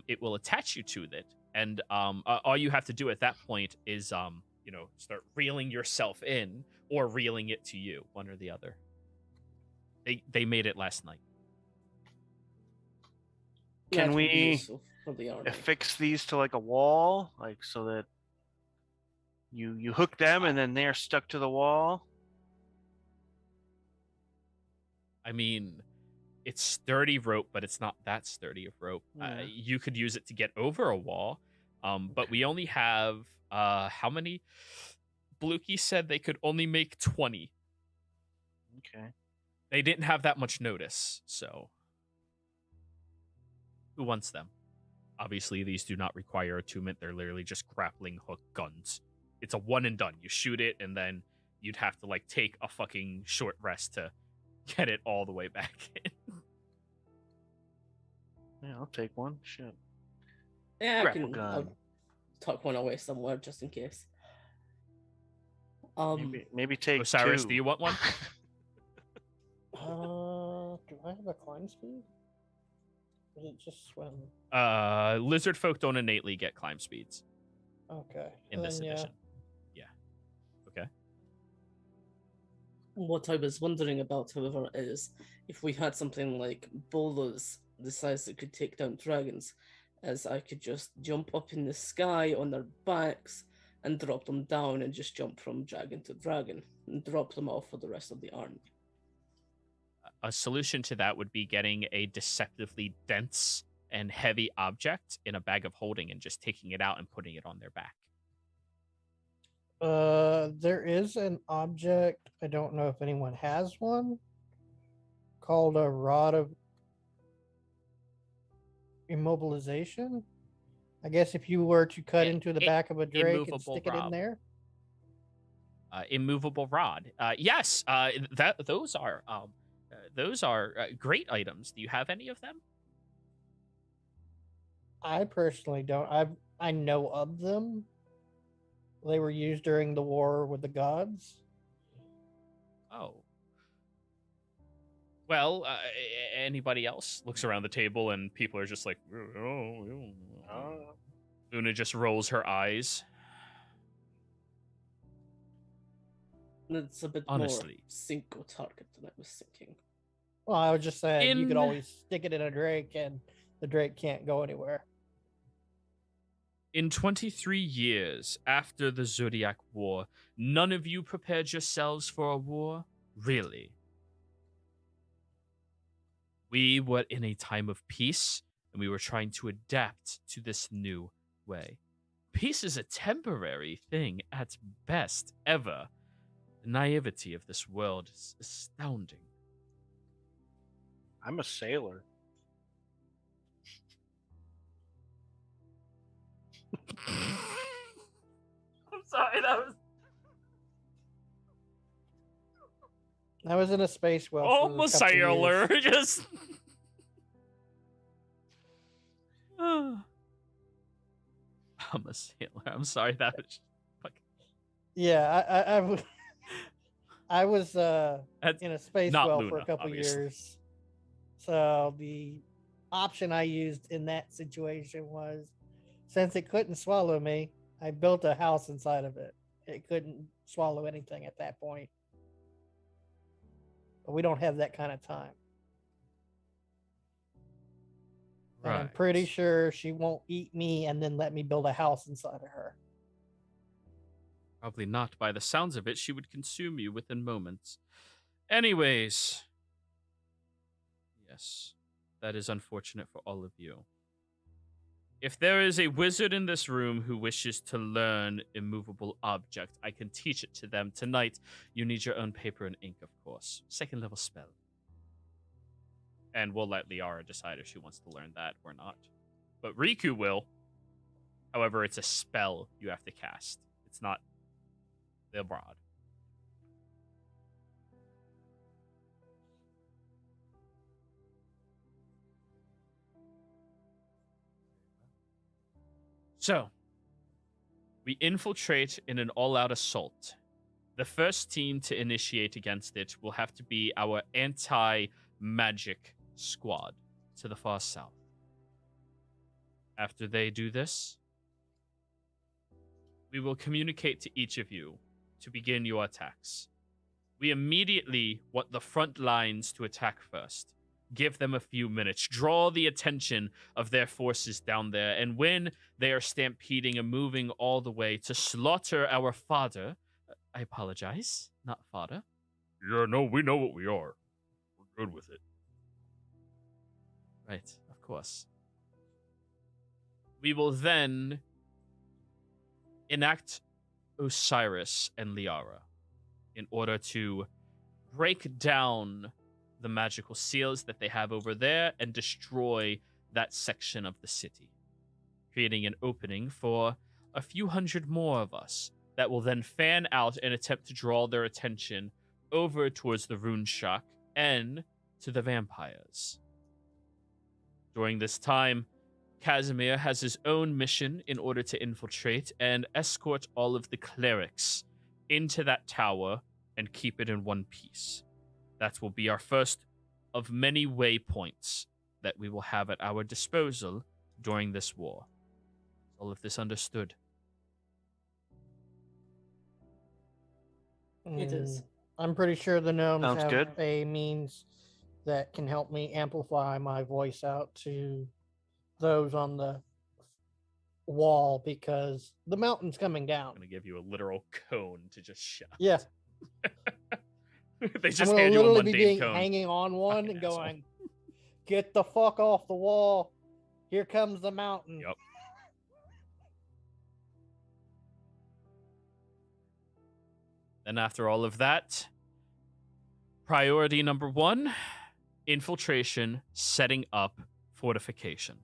it will attach you to it. And all you have to do at that point is start reeling yourself in or reeling it to you, one or the other. They made it last night. Can that would be we useful for the army. affix these to like a wall, like so that you hook them and then they're stuck to the wall? I mean, it's sturdy rope, but it's not that sturdy of rope. Yeah. You could use it to get over a wall, but we only have how many? Blukey said they could only make 20. Okay. They didn't have that much notice, so who wants them? Obviously, these do not require attunement. They're literally just grappling hook guns. It's a one and done. You shoot it, and then you'd have to take a fucking short rest to get it all the way back in. Yeah, I'll take one. Shit. Yeah, Grapple I'll gun. tuck one away somewhere just in case. Maybe take Osiris, two. do you want one? do I have a climb speed? Or is it just swim? Lizard folk don't innately get climb speeds Okay. in this then, edition. Yeah. Okay. What I was wondering about, however, is if we had something like boulders the size that could take down dragons, as I could just jump up in the sky on their backs and drop them down and just jump from dragon to dragon and drop them off for the rest of the army. A solution to that would be getting a deceptively dense and heavy object in a bag of holding and just taking it out and putting it on their back. There is an object, I don't know if anyone has one, called a rod of immobilization. I guess if you were to cut into the back of a drake and immovable stick it in rod. there. Immovable rod. Yes, those are great items. Do you have any of them? I personally don't. I know of them. They were used during the war with the gods. Oh. Well, anybody else looks around the table and people are just like, oh. Una just rolls her eyes. It's a bit Honestly. more single target than I was thinking. Well, I was just saying you could In- always stick it in a drake and the drake can't go anywhere. In 23 years after the Zodiac War, none of you prepared yourselves for a war? Really? We were in a time of peace, and we were trying to adapt to this new way. Peace is a temporary thing at best, ever. The naivety of this world is astounding. I'm a sailor. I'm sorry, that was I was in a space well. I'm a sailor. Just. I'm a sailor. I'm sorry, that was. Just fucking... Yeah, I was That's in a space not well Luna, for a couple obviously. years. So the option I used in that situation was, since it couldn't swallow me, I built a house inside of it. It couldn't swallow anything at that point. But we don't have that kind of time. And I'm pretty sure she won't eat me and then let me build a house inside of her. Probably not. By the sounds of it, she would consume you within moments. Anyways. Yes. That is unfortunate for all of you. If there is a wizard in this room who wishes to learn immovable object, I can teach it to them tonight. You need your own paper and ink, of course. 2nd level spell. And we'll let Liara decide if she wants to learn that or not. But Riku will. However, it's a spell you have to cast. It's not the rod. So, we infiltrate in an all-out assault. The first team to initiate against it will have to be our anti-magic squad to the far south. After they do this, we will communicate to each of you to begin your attacks. We immediately want the front lines to attack first. Give them a few minutes. Draw the attention of their forces down there. And when they are stampeding and moving all the way to slaughter our father... I apologize, not father. Yeah, no, we know what we are. We're good with it. Right, of course. We will then enact Osiris and Liara in order to break down the magical seals that they have over there and destroy that section of the city, creating an opening for a few hundred more of us that will then fan out and attempt to draw their attention over towards the rune shock and to the vampires. During this time, Casimir has his own mission in order to infiltrate and escort all of the clerics into that tower and keep it in one piece. That will be our first of many waypoints that we will have at our disposal during this war. Is all of this understood? It is. I'm pretty sure the gnomes Sounds have good. a means that can help me amplify my voice out to those on the wall because the mountain's coming down. I'm going to give you a literal cone to just shout. Yeah. They I'm just gonna hand you a literally be mundane cone. hanging on one Fucking and asshole. going, "Get the fuck off the wall! Here comes the mountain." Yep. Then after all of that, priority number 1, infiltration, setting up, fortification.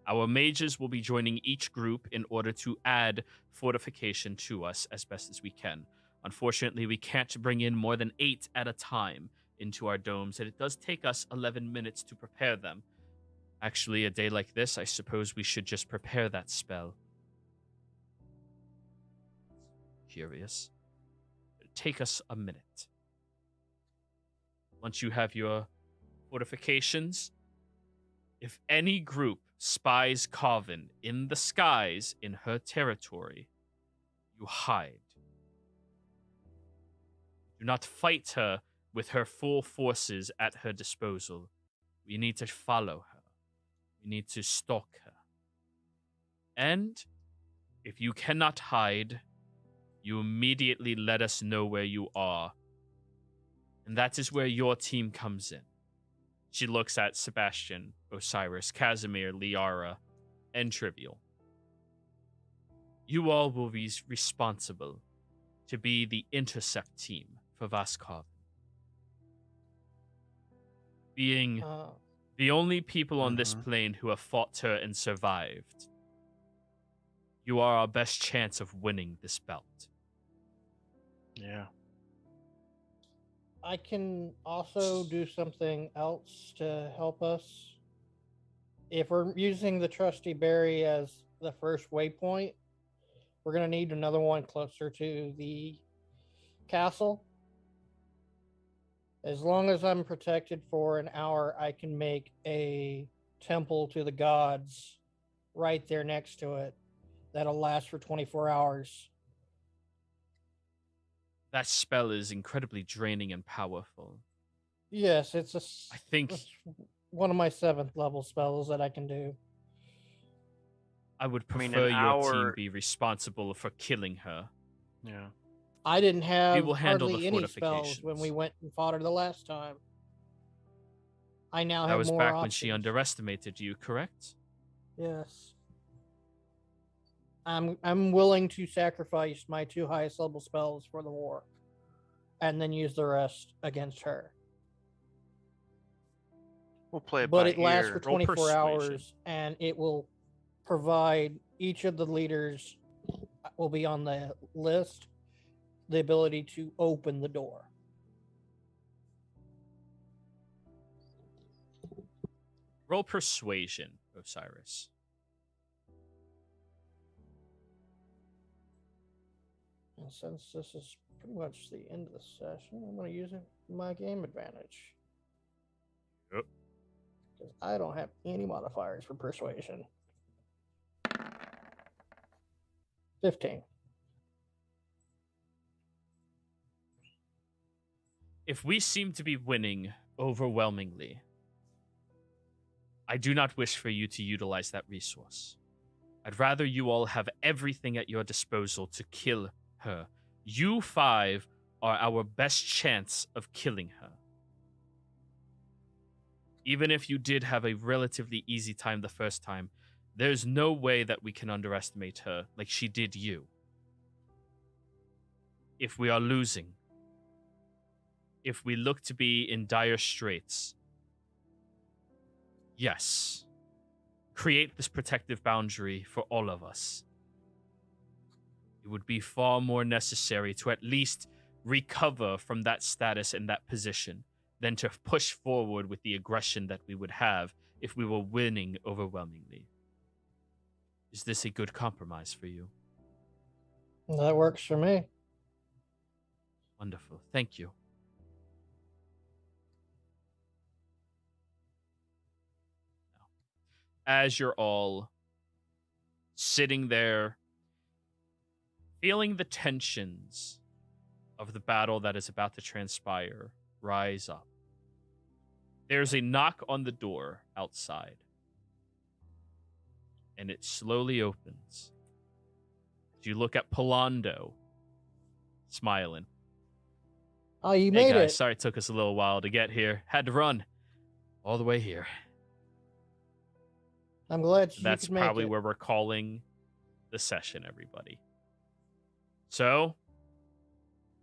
Our mages will be joining each group in order to add fortification to us as best as we can. Unfortunately, we can't bring in more than 8 at a time into our domes, and it does take us 11 minutes to prepare them. Actually, a day like this, I suppose we should just prepare that spell. Curious. It'll take us a minute. Once you have your fortifications, if any group spies Carvin in the skies in her territory, you hide. Do not fight her with her full forces at her disposal. We need to follow her. We need to stalk her. And if you cannot hide, you immediately let us know where you are. And that is where your team comes in. She looks at Sebastian, Osiris, Casimir, Liara, and Trivial. You all will be responsible to be the intercept team for Vaskov. Being the only people on this plane who have fought her and survived, you are our best chance of winning this belt. Yeah. I can also do something else to help us. If we're using the Trusty Berry as the first waypoint, we're going to need another one closer to the castle. As long as I'm protected for an hour, I can make a temple to the gods right there next to it that'll last for 24 hours. That spell is incredibly draining and powerful. Yes, it's I think it's one of my 7th level spells that I can do. I would I mean, prefer an your team hour- be responsible for killing her. Yeah. I didn't have will handle hardly the any spells when fortifications. we went and fought her the last time. I now That have was more back options. when she underestimated you, correct? Yes. I'm willing to sacrifice my 2 highest level spells for the war, and then use the rest against her. We'll play it But by it lasts ear. for Roll 24 persuasion. hours, and it will provide each of the leaders will be on the list the ability to open the door. Roll persuasion, Osiris. And since this is pretty much the end of the session, I'm going to use it for my game advantage. Yep. Because I don't have any modifiers for persuasion. 15. If we seem to be winning overwhelmingly, I do not wish for you to utilize that resource. I'd rather you all have everything at your disposal to kill her. You 5 are our best chance of killing her. Even if you did have a relatively easy time the first time, there's no way that we can underestimate her like she did you. If we are losing, if we look to be in dire straits, yes, create this protective boundary for all of us. It would be far more necessary to at least recover from that status and that position than to push forward with the aggression that we would have if we were winning overwhelmingly. Is this a good compromise for you? That works for me. Wonderful. Thank you. As you're all sitting there, feeling the tensions of the battle that is about to transpire rise up, there's a knock on the door outside, and it slowly opens. As you look at Polando, smiling. Oh, you Hey made guys, it. sorry it took us a little while to get here. Had to run all the way here. I'm glad you That's could make probably it. where we're calling the session, everybody. So,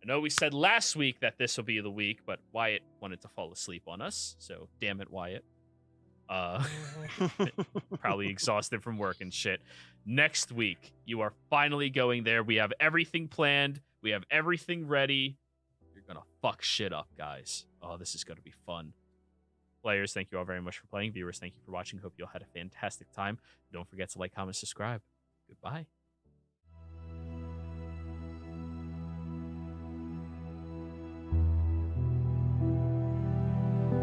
I know we said last week that this will be the week, but Wyatt wanted to fall asleep on us. So, damn it, Wyatt. Probably exhausted from work and shit. Next week, you are finally going there. We have everything planned. We have everything ready. You're gonna fuck shit up, guys. Oh, this is gonna be fun. Players, thank you all very much for playing. Viewers, thank you for watching. Hope you all had a fantastic time. Don't forget to like, comment, subscribe. Goodbye.